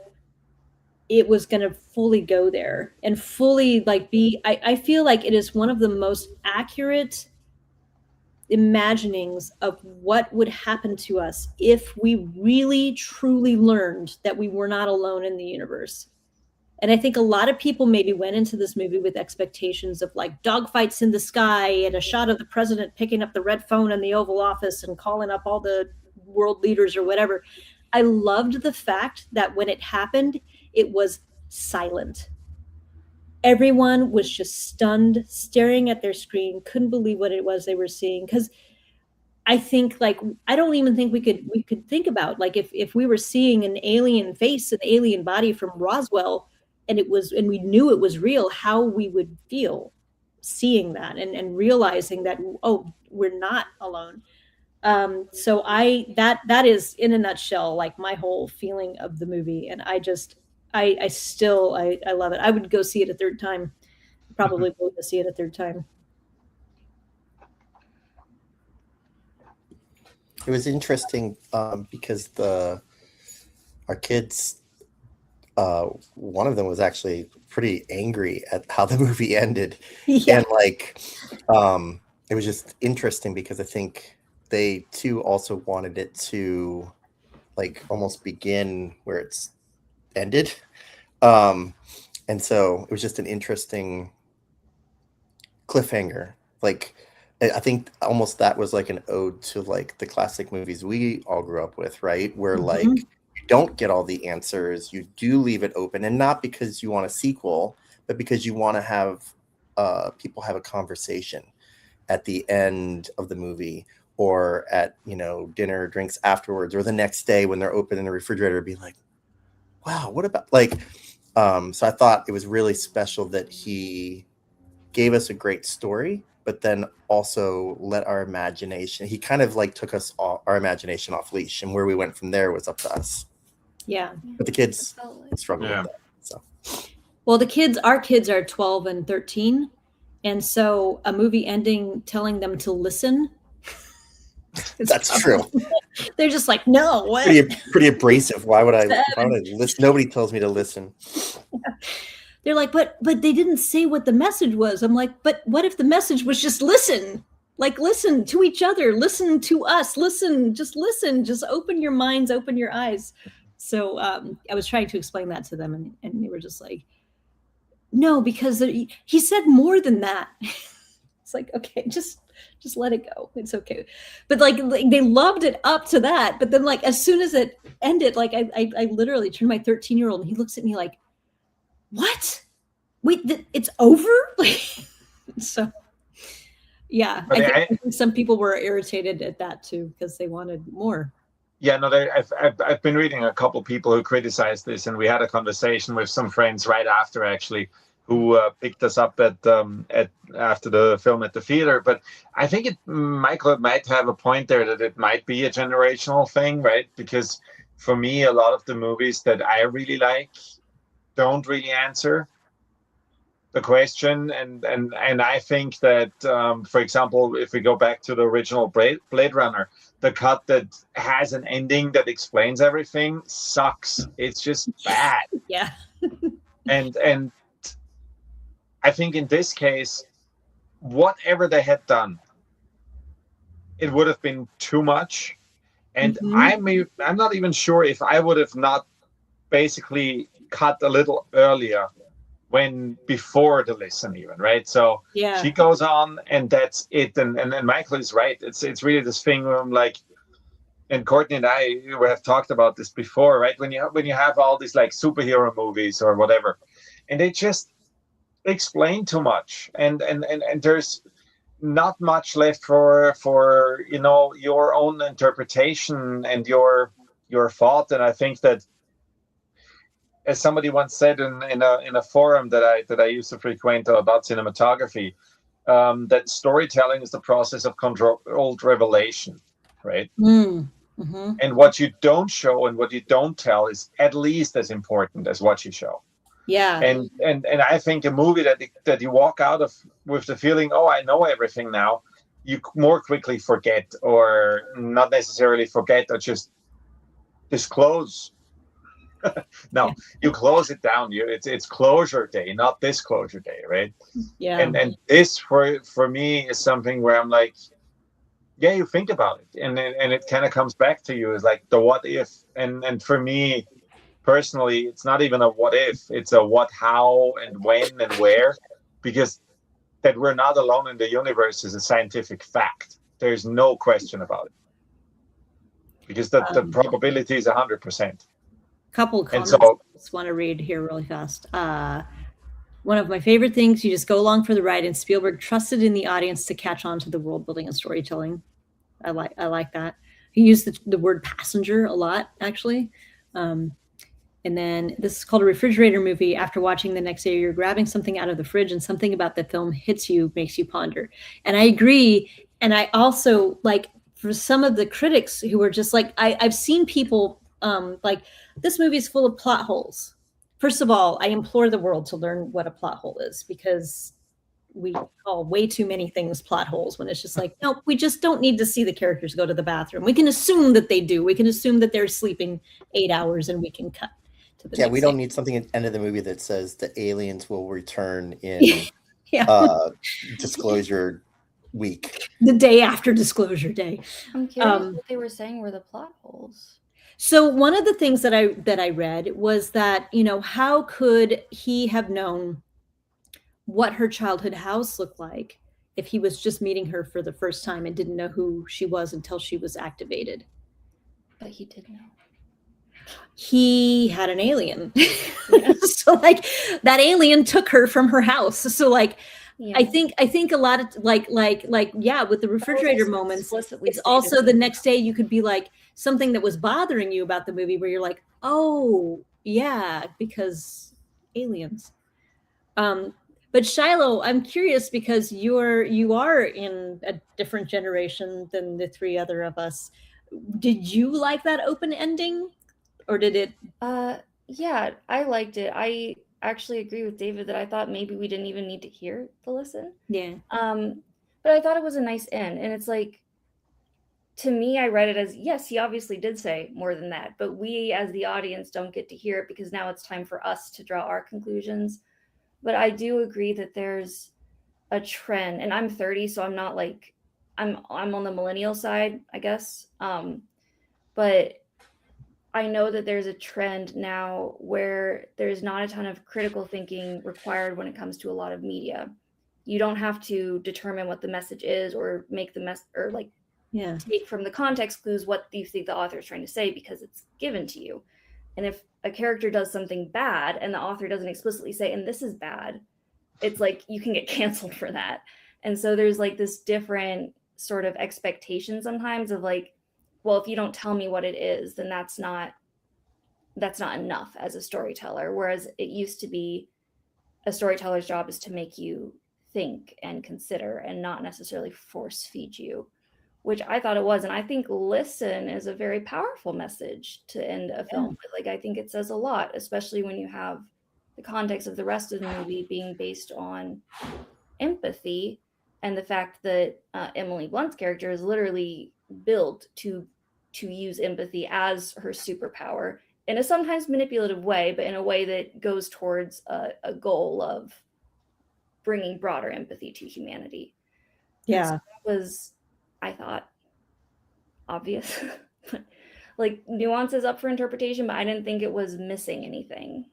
it was going to fully go there and fully like be, I feel like it is one of the most accurate imaginings of what would happen to us if we really truly learned that we were not alone in the universe. And I think a lot of people maybe went into this movie with expectations of like dogfights in the sky and a shot of the president picking up the red phone in the Oval Office and calling up all the world leaders or whatever. I loved the fact that when it happened, it was silent. Everyone was just stunned, staring at their screen, couldn't believe what it was they were seeing. Because I think, like, I don't even think we could think about, like, if we were seeing an alien face, an alien body from Roswell, and we knew it was real, how we would feel seeing that and realizing that, oh, we're not alone. So that is in a nutshell, like my whole feeling of the movie. And I love it. I would go see it a third time. Probably will go see it a third time. It was interesting because our kids, one of them was actually pretty angry at how the movie ended. Yeah. And like, it was just interesting because I think they too also wanted it to like almost begin where it's ended. And so it was just an interesting cliffhanger. Like, I think almost that was like an ode to like the classic movies we all grew up with, right? Where like you don't get all the answers, you do leave it open, and not because you want a sequel, but because you want to have people have a conversation at the end of the movie, or at, you know, dinner, drinks afterwards, or the next day when they're opening the refrigerator, be like, wow, what about like, so I thought it was really special that he gave us a great story, but then also let our imagination, he kind of like took us our imagination off leash, and where we went from there was up to us. Yeah. But the kids struggle with that. So, well, our kids are 12 and 13. And so a movie ending telling them to listen. That's true. They're just like, no, what? Pretty abrasive. Why would I listen? Nobody tells me to listen. They're like, but they didn't say what the message was. I'm like, but what if the message was just listen? Like, listen to each other, listen to us, listen, just open your minds, open your eyes. So I was trying to explain that to them, and they were just like, No, because he said more than that. It's like, okay, just let it go. It's okay. But like they loved it up to that. But then like as soon as it ended, like I literally turned my 13-year-old and he looks at me like, what? Wait, it's over? Like, so yeah, I think some people were irritated at that too because they wanted more. Yeah, no, I've been reading a couple people who criticized this, and we had a conversation with some friends right after, actually, who picked us up at after the film at the theater. But I think Michael might have a point there that it might be a generational thing, right? Because for me, a lot of the movies that I really like don't really answer the question, and I think that for example, if we go back to the original Blade Runner, the cut that has an ending that explains everything sucks. It's just bad. Yeah. and I think in this case, whatever they had done, it would have been too much. And I'm not even sure if I would have not basically cut a little earlier, when before the listen even, right? So yeah, she goes on and that's it. And Michael is right. It's really this thing where I'm like, and Courtney and I have talked about this before, right? When you have all these like superhero movies or whatever, and they just explain too much, and there's not much left for your own interpretation and your thought. And I think that, as somebody once said in a forum that I used to frequent about cinematography, that storytelling is the process of controlled revelation, right? And what you don't show and what you don't tell is at least as important as what you show. Yeah. And I think a movie that you walk out of with the feeling, oh, I know everything now, you more quickly forget, or not necessarily forget, or just disclose. No, you close it down. It's closure day, not disclosure day, right? Yeah. And this for me is something where I'm like, yeah, you think about it, and it kind of comes back to you as like the what if. And for me personally, it's not even a what if, it's a what, how, and when, and where, because that we're not alone in the universe is a scientific fact. There's no question about it, because the probability is 100%. Couple comments I just want to read here really fast. One of my favorite things, you just go along for the ride, and Spielberg trusted in the audience to catch on to the world building and storytelling. I like that. He used the word passenger a lot, actually. And then this is called a refrigerator movie. After watching the next day, you're grabbing something out of the fridge and something about the film hits you, makes you ponder. And I agree. And I also, like, for some of the critics who were just like, I've seen people like, this movie is full of plot holes. First of all, I implore the world to learn what a plot hole is, because we call way too many things plot holes when it's just like, no, we just don't need to see the characters go to the bathroom. We can assume that they do. We can assume that they're sleeping 8 hours and we can cut to the next we don't day. need something at the end of the movie that says the aliens will return in disclosure week. The day after disclosure day. I'm curious what they were saying were the plot holes. So one of the things that I read was that, how could he have known what her childhood house looked like if he was just meeting her for the first time and didn't know who she was until she was activated? But he did know. He had an alien. So like that alien took her from her house. So like, yeah. I think a lot of like with the refrigerator moments, it's also the next day you could be like something that was bothering you about the movie where you're like, oh yeah, because aliens. But Shiloh, I'm curious, because you are in a different generation than the three other of us. Did you like that open ending, or did it? Yeah, I liked it. I actually agree with David that I thought maybe we didn't even need to hear the listen. Yeah. But I thought it was a nice end, and it's like, to me, I read it as, yes, he obviously did say more than that, but we as the audience don't get to hear it because now it's time for us to draw our conclusions. But I do agree that there's a trend, and I'm 30, so I'm not like, I'm on the millennial side, I guess. But I know that there's a trend now where there's not a ton of critical thinking required when it comes to a lot of media. You don't have to determine what the message is or make the or like take from the context clues what you think the author is trying to say, because it's given to you. And if a character does something bad and the author doesn't explicitly say, and this is bad, it's like you can get canceled for that. And so there's like this different sort of expectation sometimes of like, well, if you don't tell me what it is, then that's not enough as a storyteller. Whereas it used to be a storyteller's job is to make you think and consider and not necessarily force feed you, which I thought it was. And I think listen is a very powerful message to end a film. Like, I think it says a lot, especially when you have the context of the rest of the movie being based on empathy, and the fact that Emily Blunt's character is literally built to use empathy as her superpower in a sometimes manipulative way, but in a way that goes towards a goal of bringing broader empathy to humanity. Yeah. So that was, I thought, obvious. Like, nuances up for interpretation, but I didn't think it was missing anything.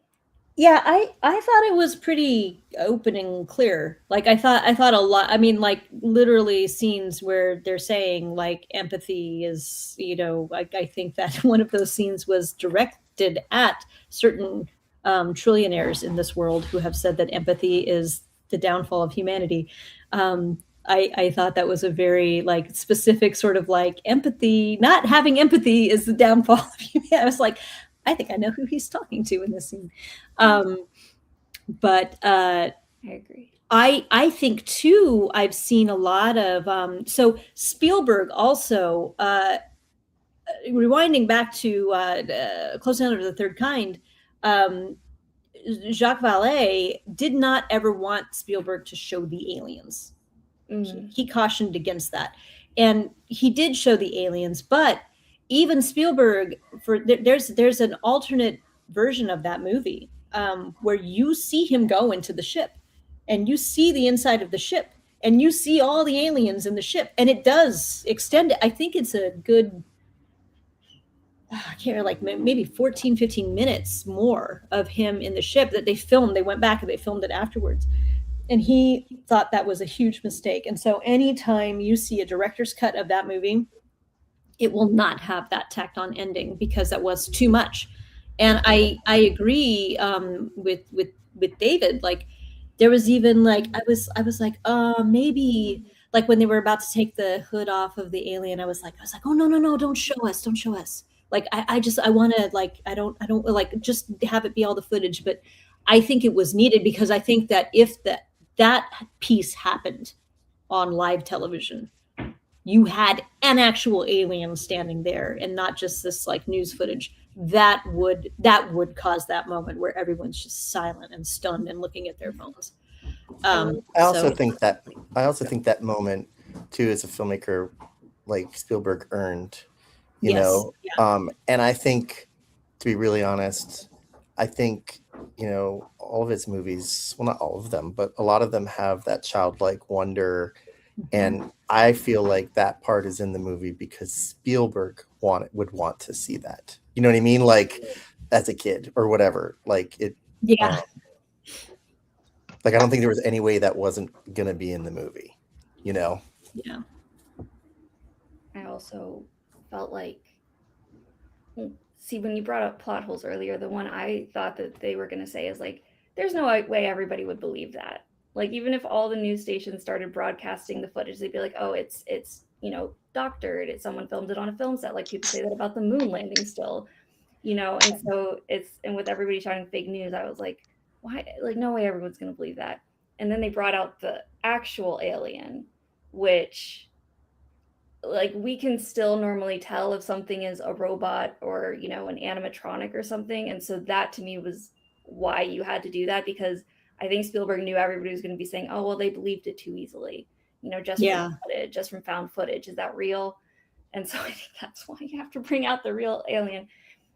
Yeah, I thought it was pretty open and clear. Like, I thought a lot. I mean, like, literally scenes where they're saying like empathy is, I think that one of those scenes was directed at certain trillionaires in this world who have said that empathy is the downfall of humanity. I thought that was a very like specific sort of like empathy. Not having empathy is the downfall of humanity. I was like, I think I know who he's talking to in this scene. But I agree. I think too, I've seen a lot of, so Spielberg also, rewinding back to Close Encounter of the Third Kind, Jacques Vallée did not ever want Spielberg to show the aliens. He cautioned against that. And he did show the aliens, but even Spielberg, there's an alternate version of that movie where you see him go into the ship and you see the inside of the ship and you see all the aliens in the ship, and it does extend it. I think it's a good, I can't remember, like maybe 14, 15 minutes more of him in the ship that they filmed. They went back and they filmed it afterwards. And he thought that was a huge mistake. And so anytime you see a director's cut of that movie, it will not have that tacked on ending because that was too much. And I agree with David. Like, there was even like, I was like, maybe like when they were about to take the hood off of the alien, I was like, oh, no, don't show us. Like, I want to, like, I don't like, just have it be all the footage. But I think it was needed because I think that if that piece happened on live television, you had an actual alien standing there and not just this like news footage, that would cause that moment where everyone's just silent and stunned and looking at their phones. I also think that moment too, as a filmmaker, like Spielberg earned, you know. Yeah. And I think, to be really honest, I think, all of his movies, well, not all of them, but a lot of them have that childlike wonder. And I feel like that part is in the movie because Spielberg would want to see that. You know what I mean? Like, as a kid or whatever. Like, it. Yeah. Like, I don't think there was any way that wasn't gonna be in the movie. Yeah. I also felt like, see, when you brought up plot holes earlier, the one I thought that they were gonna say is like, there's no way everybody would believe that. Like, even if all the news stations started broadcasting the footage, they'd be like, oh, it's doctored. It's someone filmed it on a film set. Like, people say that about the moon landing still, and so and with everybody shouting fake news, I was like, why? Like, no way everyone's going to believe that. And then they brought out the actual alien, which, like, we can still normally tell if something is a robot or, an animatronic or something. And so that to me was why you had to do that, because I think Spielberg knew everybody was going to be saying, oh, well, they believed it too easily, just from found footage. Is that real? And so I think that's why you have to bring out the real alien.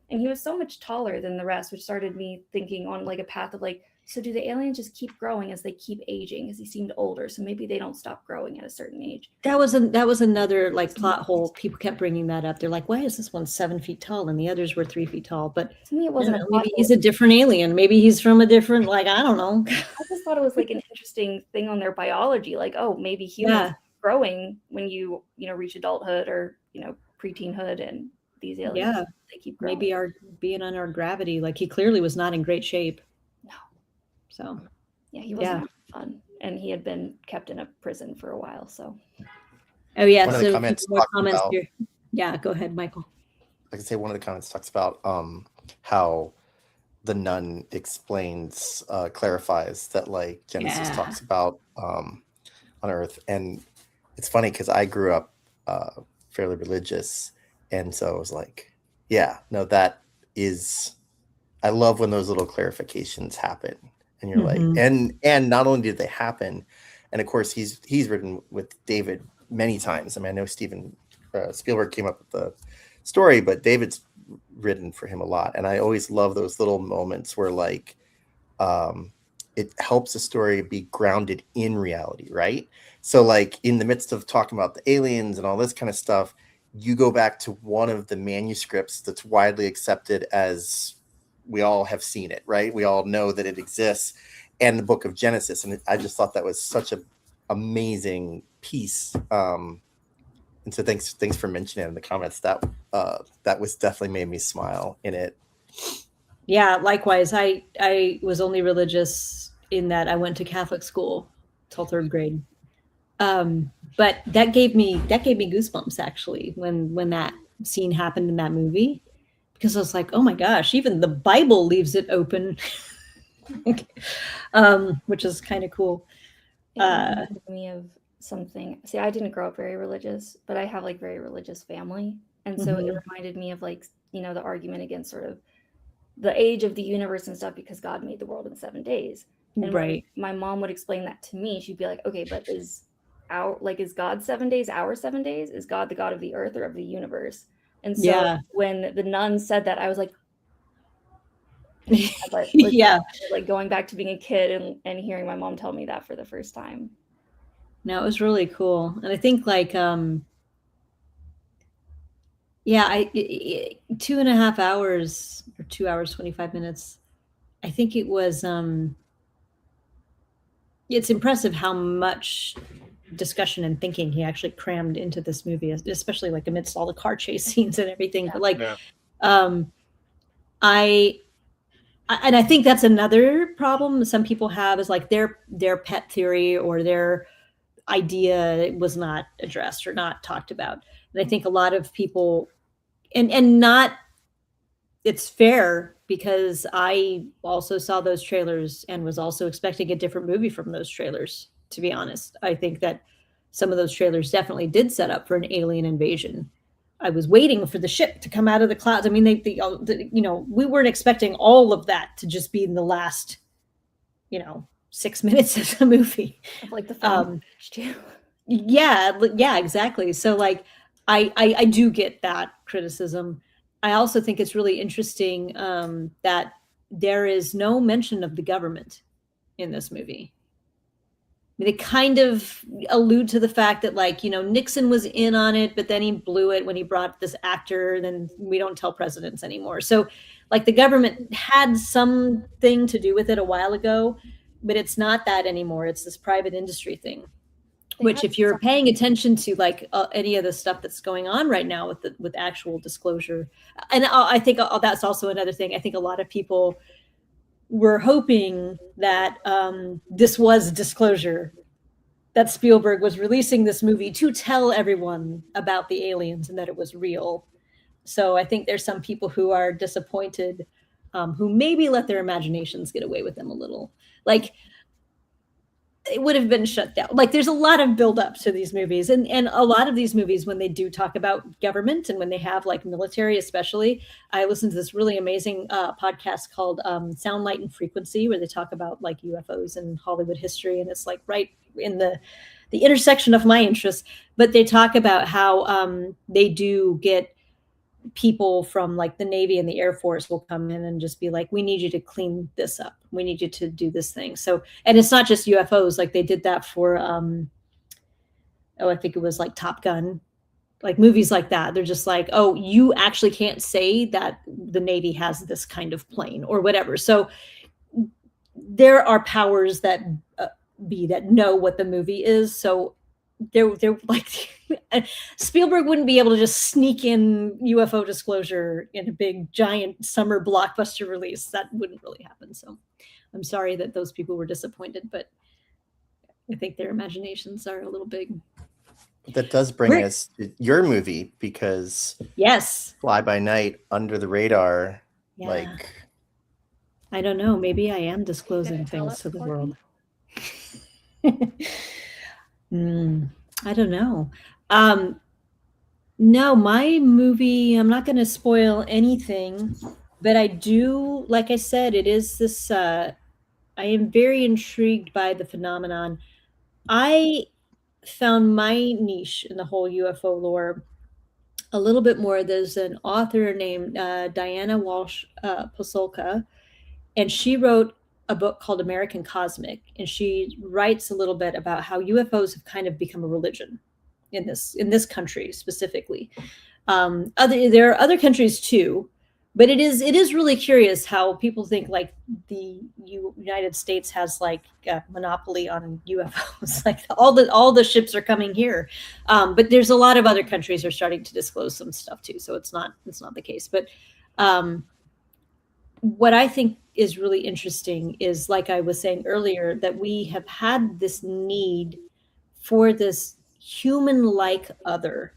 And he was so much taller than the rest, which started me thinking on like a path of like, so do the aliens just keep growing as they keep aging, as he seemed older? So maybe they don't stop growing at a certain age. That was another like plot hole. People kept bringing that up. They're like, why is this one 7 feet tall and the others were 3 feet tall? But to me, it wasn't. Maybe he's a different alien. Maybe he's from a different, like, I don't know. I just thought it was like an interesting thing on their biology. Like, oh, maybe humans are growing when you reach adulthood or preteenhood, and these aliens they keep growing. Maybe being on our gravity. Like, he clearly was not in great shape. No. So yeah, he wasn't having fun, and he had been kept in a prison for a while. So oh yeah, one of the comments here. Yeah, go ahead, Michael. I can say one of the comments talks about how the nun clarifies that like Genesis talks about on Earth, and it's funny because I grew up fairly religious, and so I was like, yeah, no, that is. I love when those little clarifications happen. And you're like, and not only did they happen, and of course he's written with David many times. I mean, I know Spielberg came up with the story, but David's written for him a lot. And I always love those little moments where like it helps a story be grounded in reality, right? So like in the midst of talking about the aliens and all this kind of stuff, you go back to one of the manuscripts that's widely accepted as we all have seen it, right? We all know that it exists, and the book of Genesis. And I just thought that was such an amazing piece. And so thanks for mentioning it in the comments. That was definitely made me smile in it. Yeah, likewise. I was only religious in that I went to Catholic school till 3rd grade. But that gave me goosebumps actually when that scene happened in that movie. Because I was like, oh my gosh, even the Bible leaves it open, which is kind of cool. It reminded me of something. See, I didn't grow up very religious, but I have like very religious family. And so it reminded me of like, the argument against sort of the age of the universe and stuff, because God made the world in 7 days. And when my mom would explain that to me, she'd be like, okay, but is God 7 days, our 7 days? Is God the God of the earth or of the universe? And so when the nun said that, I was like, like going back to being a kid and hearing my mom tell me that for the first time. No, it was really cool. And I think like, 2.5 hours or 2 hours, 25 minutes. I think it was, it's impressive how much discussion and thinking he actually crammed into this movie, especially like amidst all the car chase scenes and everything. But like, I think that's another problem some people have is like their pet theory or their idea was not addressed or not talked about. And I think a lot of people and not, it's fair because I also saw those trailers and was also expecting a different movie from those trailers. To be honest, I think that some of those trailers definitely did set up for an alien invasion. I was waiting for the ship to come out of the clouds. I mean, we weren't expecting all of that to just be in the last, 6 minutes of the movie. Like the film too. Yeah, exactly. So like, I do get that criticism. I also think it's really interesting that there is no mention of the government in this movie. They kind of allude to the fact that like, Nixon was in on it, but then he blew it when he brought this actor, then we don't tell presidents anymore. So like the government had something to do with it a while ago, but it's not that anymore. It's this private industry thing, which if you're paying attention to like any of the stuff that's going on right now with actual disclosure. And I think that's also another thing. I think a lot of people were hoping that this was disclosure, that Spielberg was releasing this movie to tell everyone about the aliens and that it was real. So I think there's some people who are disappointed, who maybe let their imaginations get away with them a little. Like, it would have been shut down. Like, there's a lot of buildup to these movies. And a lot of these movies, when they do talk about government and when they have like military, especially, I listened to this really amazing podcast called Sound, Light, and Frequency, where they talk about like UFOs and Hollywood history. And it's like right in the intersection of my interests. But they talk about how they do get people from like the Navy and the Air Force will come in and just be like, we need you to clean this up. We need you to do this thing. So, and it's not just UFOs. Like they did that for, I think it was like Top Gun, like movies like that. They're just like, oh, you actually can't say that the Navy has this kind of plane or whatever. So there are powers that that know what the movie is. So they're like Spielberg wouldn't be able to just sneak in UFO disclosure in a big giant summer blockbuster release. That wouldn't really happen. So I'm sorry that those people were disappointed, but I think their imaginations are a little big. That does bring us to your movie, because yes, Fly By Night, Under the Radar, like I don't know, maybe I am disclosing things to the world. I don't know. No, my movie, I'm not going to spoil anything, but I do, like I said, it is this, I am very intrigued by the phenomenon. I found my niche in the whole UFO lore a little bit more. There's an author named Diana Walsh Pasulka, and she wrote a book called American Cosmic, and she writes a little bit about how UFOs have kind of become a religion in this country specifically. There are other countries too, but it is really curious how people think like the United States has like a monopoly on UFOs. Like all the ships are coming here, but there's a lot of other countries are starting to disclose some stuff too. So it's not the case. But what I think is really interesting is, like I was saying earlier, that we have had this need for this human-like other.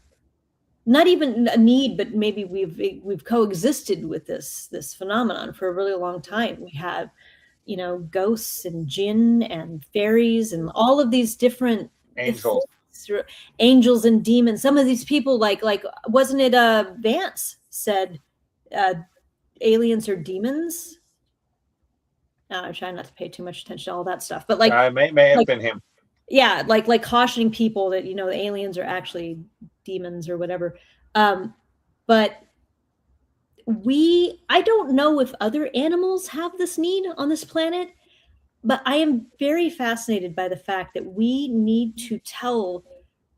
Not even a need, but maybe we've coexisted with this phenomenon for a really long time. We have, ghosts and jinn and fairies and all of these different angels and demons. Some of these people, like wasn't it Vance said aliens are demons? I'm trying not to pay too much attention to all that stuff, but like may have been him. Yeah, like cautioning people that the aliens are actually demons or whatever. But I don't know if other animals have this need on this planet, but I am very fascinated by the fact that we need to tell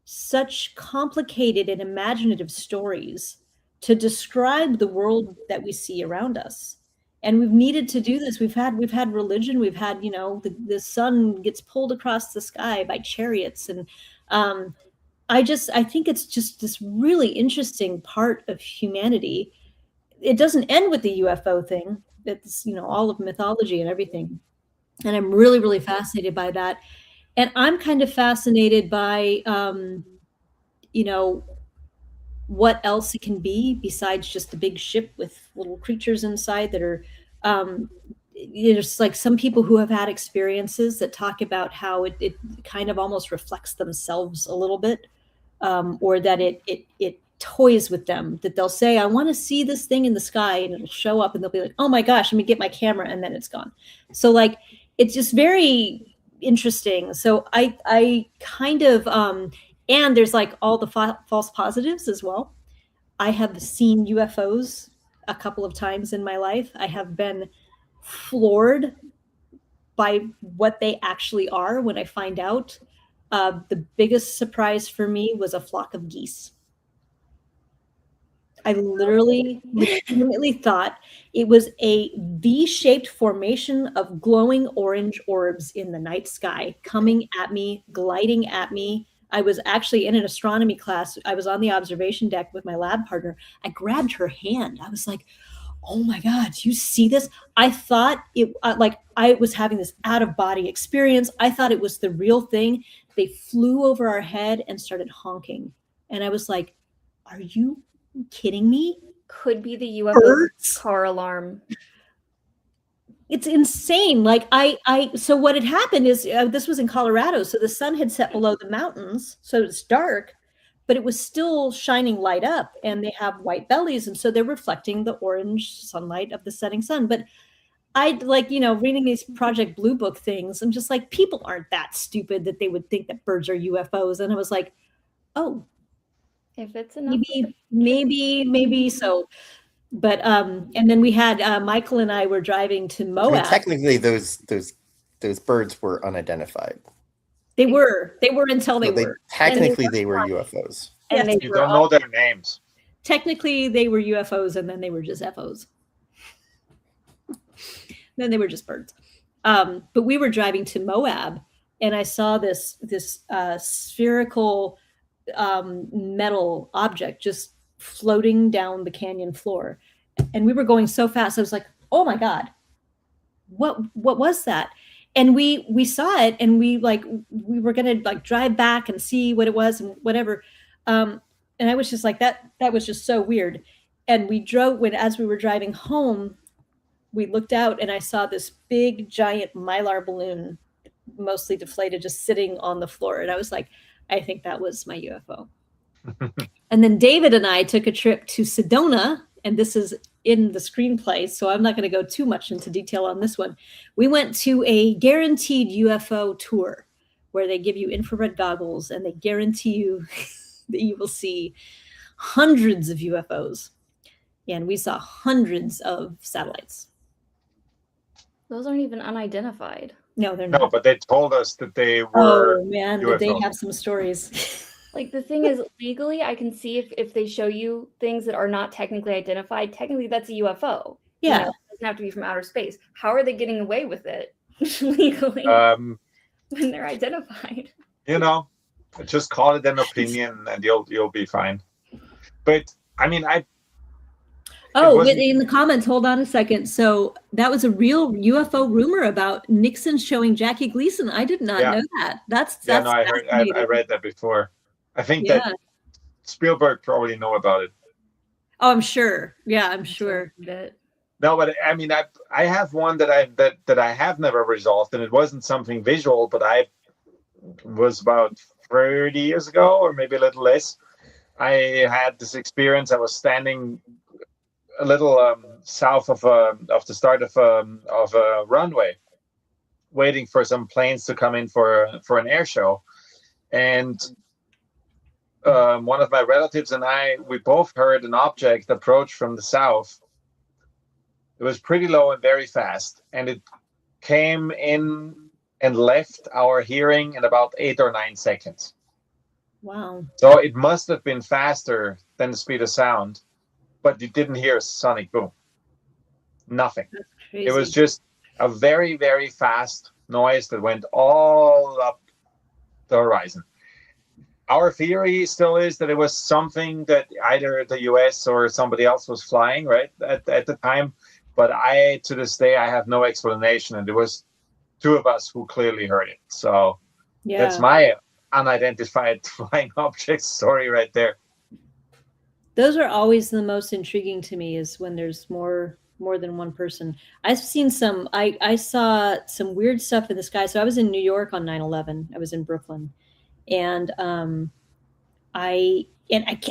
such complicated and imaginative stories to describe the world that we see around us. And we've needed to do this. We've had religion. We've had, the sun gets pulled across the sky by chariots. And I think it's just this really interesting part of humanity. It doesn't end with the UFO thing. It's, all of mythology and everything. And I'm really, really fascinated by that. And I'm kind of fascinated by, what else it can be besides just a big ship with little creatures inside that are, there's like some people who have had experiences that talk about how it kind of almost reflects themselves a little bit, or that it toys with them, that they'll say, I want to see this thing in the sky, and it'll show up and they'll be like, oh my gosh, let me get my camera, and then it's gone. So like, it's just very interesting. So I kind of, and there's like all the false positives as well. I have seen UFOs a couple of times in my life. I have been floored by what they actually are when I find out. The biggest surprise for me was a flock of geese. I legitimately thought it was a V-shaped formation of glowing orange orbs in the night sky coming at me, gliding at me. I was actually in an astronomy class. I was on the observation deck with my lab partner. I grabbed her hand. I was like, oh my God, do you see this? I thought it, I was having this out-of-body experience. I thought it was the real thing. They flew over our head and started honking. And I was like, are you kidding me? Could be the UFO car alarm. It's insane. Like so what had happened is this was in Colorado. So the sun had set below the mountains. So it's dark, but it was still shining light up, and they have white bellies. And so they're reflecting the orange sunlight of the setting sun. But I'd reading these Project Blue Book things. I'm just like, people aren't that stupid that they would think that birds are UFOs. And I was like, oh, If it's enough. Maybe so. But and then we had Michael and I were driving to Moab. I mean, technically, those birds were unidentified. They were until they were. Technically, they were UFOs. And you don't know their names. Technically, they were UFOs, and then they were just FOs. Then they were just birds. But we were driving to Moab, and I saw this spherical metal object just floating down the canyon floor, and we were going so fast. I was like, "Oh my God, what was that?" And we saw it, and we were gonna like drive back and see what it was and whatever. And I was just like, that was just so weird. And we drove as we were driving home, we looked out and I saw this big giant Mylar balloon, mostly deflated, just sitting on the floor. And I was like, I think that was my UFO. And then David and I took a trip to Sedona, and this is in the screenplay, so I'm not going to go too much into detail on this one. We went to a guaranteed UFO tour where they give you infrared goggles and they guarantee you that you will see hundreds of UFOs. And we saw hundreds of satellites. Those aren't even unidentified. No, they're not. No, but they told us that they were. Oh man, did they have some stories? Like the thing is, legally, I can see if they show you things that are not technically identified. Technically, that's a UFO. Yeah, it doesn't have to be from outer space. How are they getting away with it legally when they're identified? Just call it an opinion, and you'll be fine. But I mean, in the comments, hold on a second. So that was a real UFO rumor about Nixon showing Jackie Gleason. I did not know that. That's no, I read that before. I think that Spielberg probably know about it. Oh, I'm sure. Yeah, I'm sure. No, but I mean, I have one that I have never resolved, and it wasn't something visual, but I was about 30 years ago, or maybe a little less. I had this experience. I was standing a little south of the start of a runway, waiting for some planes to come in for an air show, and one of my relatives and we both heard an object approach from the south. It was pretty low and very fast, and it came in and left our hearing in about 8 or 9 seconds. Wow. So it must have been faster than the speed of sound, but you didn't hear a sonic boom. Nothing. That's crazy. It was just a very, very fast noise that went all up the horizon. Our theory still is that it was something that either the US or somebody else was flying, right, at the time. But to this day, I have no explanation. And there was 2 of us who clearly heard it. So that's my unidentified flying object story right there. Those are always the most intriguing to me, is when there's more than one person. I've seen I saw some weird stuff in the sky. So I was in New York on 9/11. I was in Brooklyn. And I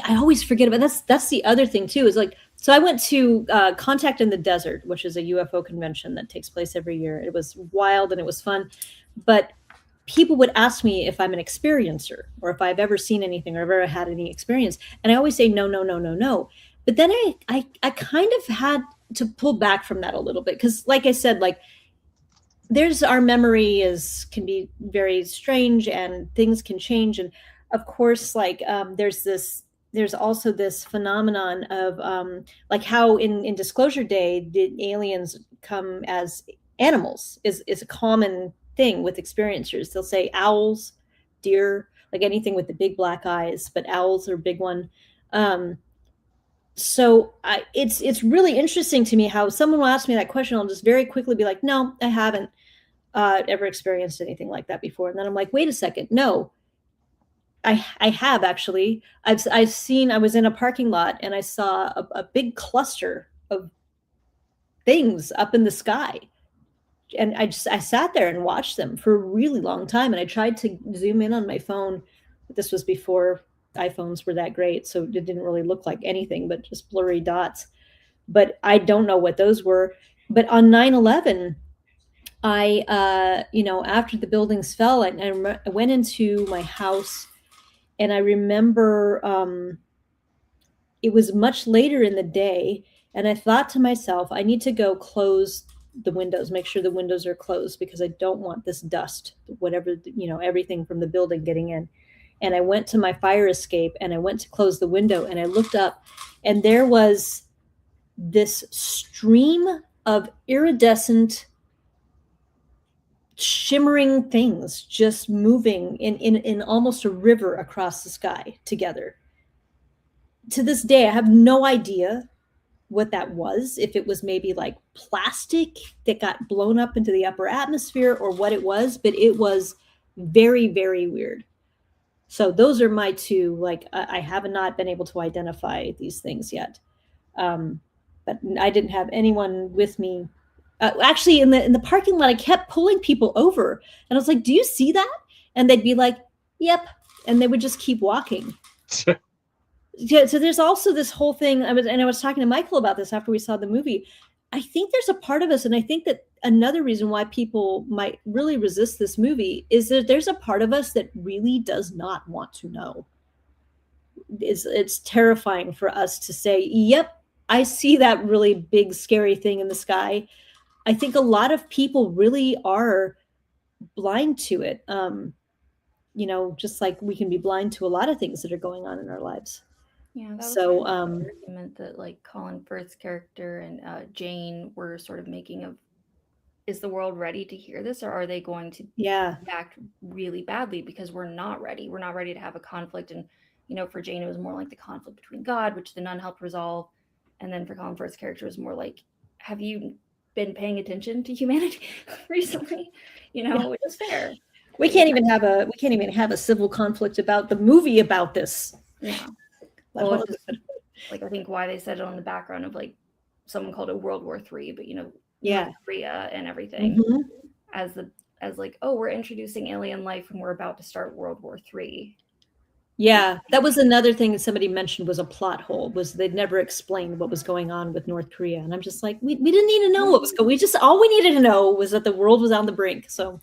always forget about that's the other thing too, is like, so I went to Contact in the Desert, which is a UFO convention that takes place every year. It was wild and it was fun, but people would ask me if I'm an experiencer or if I've ever seen anything or ever had any experience, and I always say no. But then I kind of had to pull back from that a little bit, because like I said, like, our memory can be very strange and things can change. And of course, like, there's also this phenomenon of like how in Disclosure Day, the aliens come as animals is a common thing with experiencers. They'll say owls, deer, like anything with the big black eyes, but owls are a big one. So it's really interesting to me how someone will ask me that question. I'll just very quickly be like, no, I haven't ever experienced anything like that before. And then I'm like, wait a second. No, I have actually. I've seen, I was in a parking lot and I saw a big cluster of things up in the sky. And I sat there and watched them for a really long time. And I tried to zoom in on my phone. But this was before iPhones were that great, so it didn't really look like anything but just blurry dots. But I don't know what those were. But on 9/11, I after the buildings fell, I went into my house, and I remember it was much later in the day, and I thought to myself, I need to go close the windows, make sure the windows are closed, because I don't want this dust, whatever, everything from the building getting in. And I went to my fire escape and I went to close the window, and I looked up, and there was this stream of iridescent, shimmering things just moving in almost a river across the sky together. To this day, I have no idea what that was, if it was maybe like plastic that got blown up into the upper atmosphere or what it was, but it was very, very weird. So those are my two, like, I have not been able to identify these things yet. But I didn't have anyone with me. Actually, in the parking lot, I kept pulling people over, and I was like, "Do you see that?" And they'd be like, "Yep," and they would just keep walking. Yeah, so there's also this whole thing. I was talking to Michael about this after we saw the movie. I think there's a part of us, and I think that another reason why people might really resist this movie is that there's a part of us that really does not want to know. It's terrifying for us to say, "Yep, I see that really big, scary thing in the sky." I think a lot of people really are blind to it. Just like we can be blind to a lot of things that are going on in our lives. Yeah, that was so kind of the argument that like Colin Firth's character and Jane were sort of making of, is the world ready to hear this, or are they going to act really badly because we're not ready? We're not ready to have a conflict. And for Jane, it was more like the conflict between God, which the nun helped resolve, and then for Colin Firth's character, it was more like, have you been paying attention to humanity recently? Which is fair. We can't even have a civil conflict about the movie about this. Yeah. Well, it's just, like, I think why they said it on the background of like someone called it World War III, but North Korea and everything as like, oh, we're introducing alien life and we're about to start World War III. Yeah, that was another thing that somebody mentioned was a plot hole, was they'd never explained what was going on with North Korea. And I'm just like, we didn't need to know what was going on. All we needed to know was that the world was on the brink. So,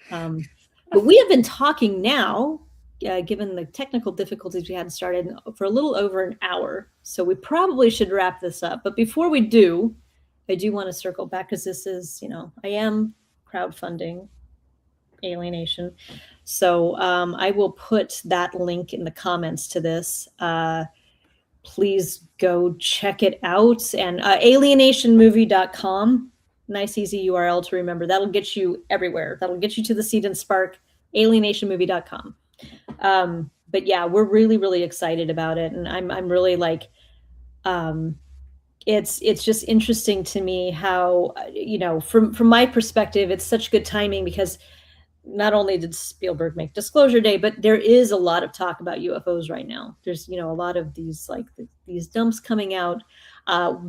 but we have been talking now, given the technical difficulties we had started, for a little over an hour. So we probably should wrap this up. But before we do, I do want to circle back, because this is, I am crowdfunding Alienation. So I will put that link in the comments to this. Please go check it out. And alienationmovie.com, nice, easy URL to remember. That'll get you everywhere. That'll get you to the Seed and Spark, alienationmovie.com. But yeah, we're really, really excited about it. And I'm really like, it's just interesting to me how, from my perspective, it's such good timing, because not only did Spielberg make Disclosure Day, but there is a lot of talk about UFOs right now. There's, a lot of these, like, these dumps coming out.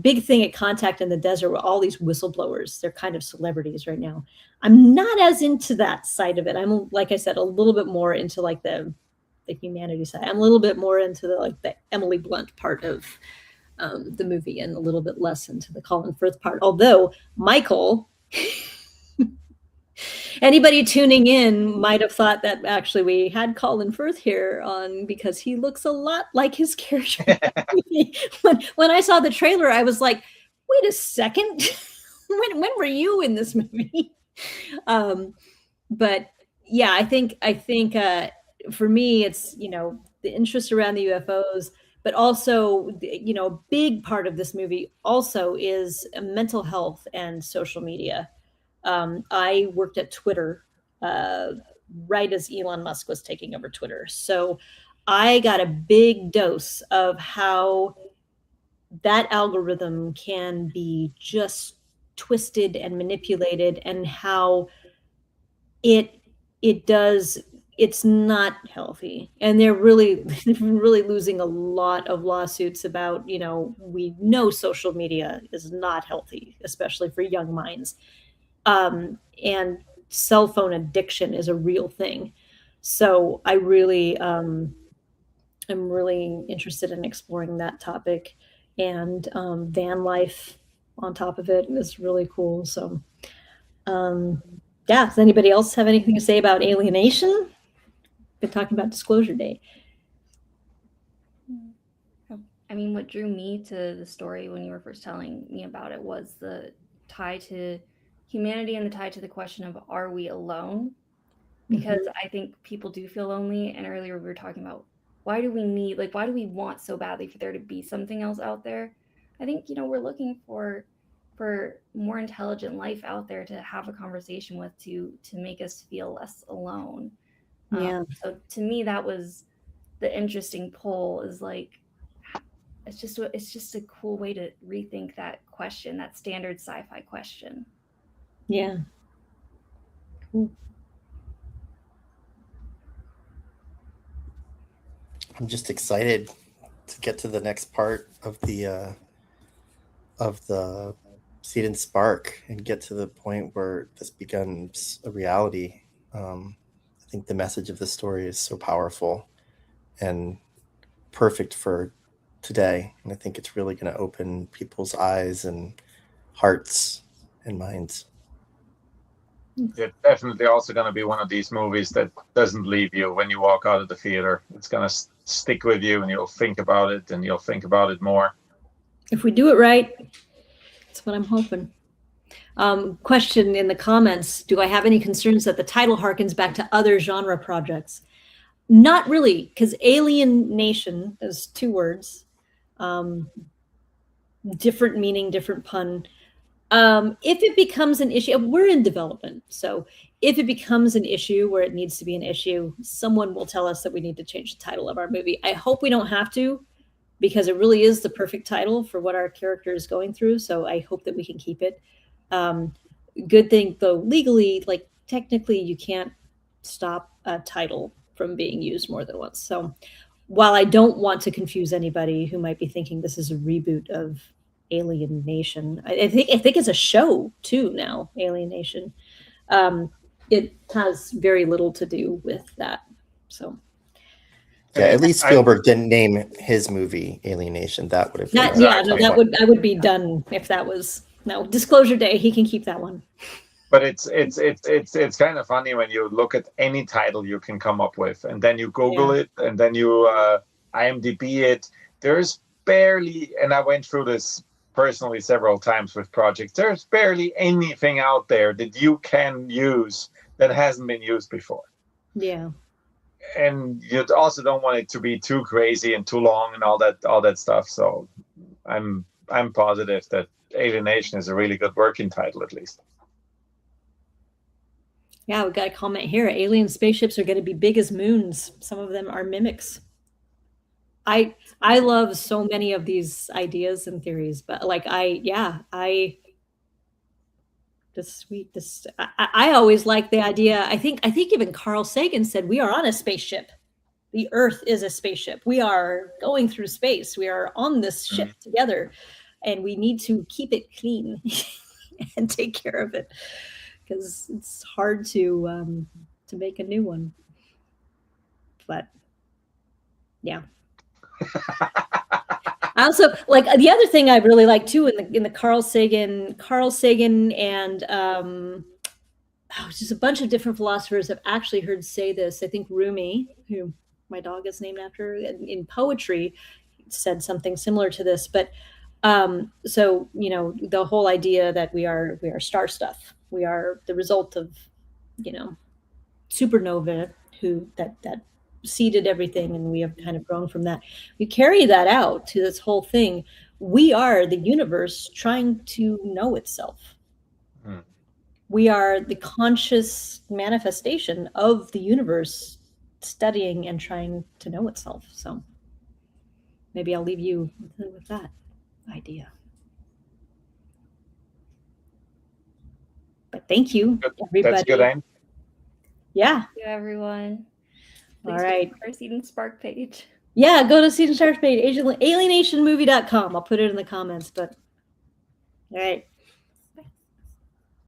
Big thing at Contact in the Desert were all these whistleblowers. They're kind of celebrities right now. I'm not as into that side of it. I'm, like I said, a little bit more into like the humanity side. I'm a little bit more into the Emily Blunt part of the movie, and a little bit less into the Colin Firth part. Although Michael, anybody tuning in might have thought that actually we had Colin Firth here on because he looks a lot like his character. when I saw the trailer, I was like, wait a second, when were you in this movie? But yeah, I think for me, it's, the interest around the UFOs, but also, a big part of this movie also is mental health and social media. I worked at Twitter right as Elon Musk was taking over Twitter. So I got a big dose of how that algorithm can be just twisted and manipulated, and how it's not healthy. And they're really losing a lot of lawsuits about, we know social media is not healthy, especially for young minds. And cell phone addiction is a real thing. So I really, I'm really interested in exploring that topic, and van life on top of it is really cool. So, yeah, does anybody else have anything to say about Alienation? Been talking about Disclosure Day. I mean, what drew me to the story when you were first telling me about it was the tie to humanity and the tie to the question of, are we alone? Because I think people do feel lonely. And earlier we were talking about, why do we want so badly for there to be something else out there? I think, we're looking for more intelligent life out there to have a conversation with, to make us feel less alone. Yeah. So to me, that was the interesting pull, is like, it's just a cool way to rethink that question, that standard sci-fi question. Yeah. Cool. I'm just excited to get to the next part of the Seed and Spark and get to the point where this becomes a reality. I think the message of the story is so powerful and perfect for today, and I think it's really going to open people's eyes and hearts and minds. It's definitely also going to be one of these movies that doesn't leave you when you walk out of the theater. It's going to stick with you, and you'll think about it, and you'll think about it more. If we do it right, that's what I'm hoping. Question in the comments: do I have any concerns that the title harkens back to other genre projects? Not really, because Alienation is 2 words, different meaning, different pun. If it becomes an issue, we're in development. So if it becomes an issue where it needs to be an issue, someone will tell us that we need to change the title of our movie. I hope we don't have to, because it really is the perfect title for what our character is going through. So I hope that we can keep it. Good thing though, legally, like technically you can't stop a title from being used more than once. So while I don't want to confuse anybody who might be thinking this is a reboot of Alienation, I think it's a show too now, Alienation. It has very little to do with that. So yeah, at least Spielberg didn't name his movie Alienation. That would have I would be done if that was Disclosure Day. He can keep that one. But it's kind of funny when you look at any title you can come up with, and then you Google it, and then you IMDb it. There's barely, and I went through this personally several times with projects, there's barely anything out there that you can use that hasn't been used before. Yeah. And you also don't want it to be too crazy and too long and all that stuff. So I'm positive that Alienation is a really good working title, at least. Yeah, we've got a comment here. Alien spaceships are going to be big as moons. Some of them are mimics. I love so many of these ideas and theories, but like I always like the idea. I think even Carl Sagan said we are on a spaceship. The Earth is a spaceship. We are going through space. We are on this ship together, and we need to keep it clean and take care of it, because it's hard to make a new one. But yeah. I also like the other thing I really like too in the Carl Sagan and just a bunch of different philosophers I've actually heard say this. I think Rumi, who my dog is named after, in poetry said something similar to this. But so the whole idea that we are star stuff. We are the result of supernova that seeded everything, and we have kind of grown from that. We carry that out to this whole thing. We are the universe trying to know itself. We are the conscious manifestation of the universe studying and trying to know itself. So maybe I'll leave you with that idea. But thank you, everybody. That's good aim. Yeah. Thank you, everyone. All right. Our Seed and Spark page. Yeah, go to Seed and Spark page, alienationmovie.com. I'll put it in the comments. But all right.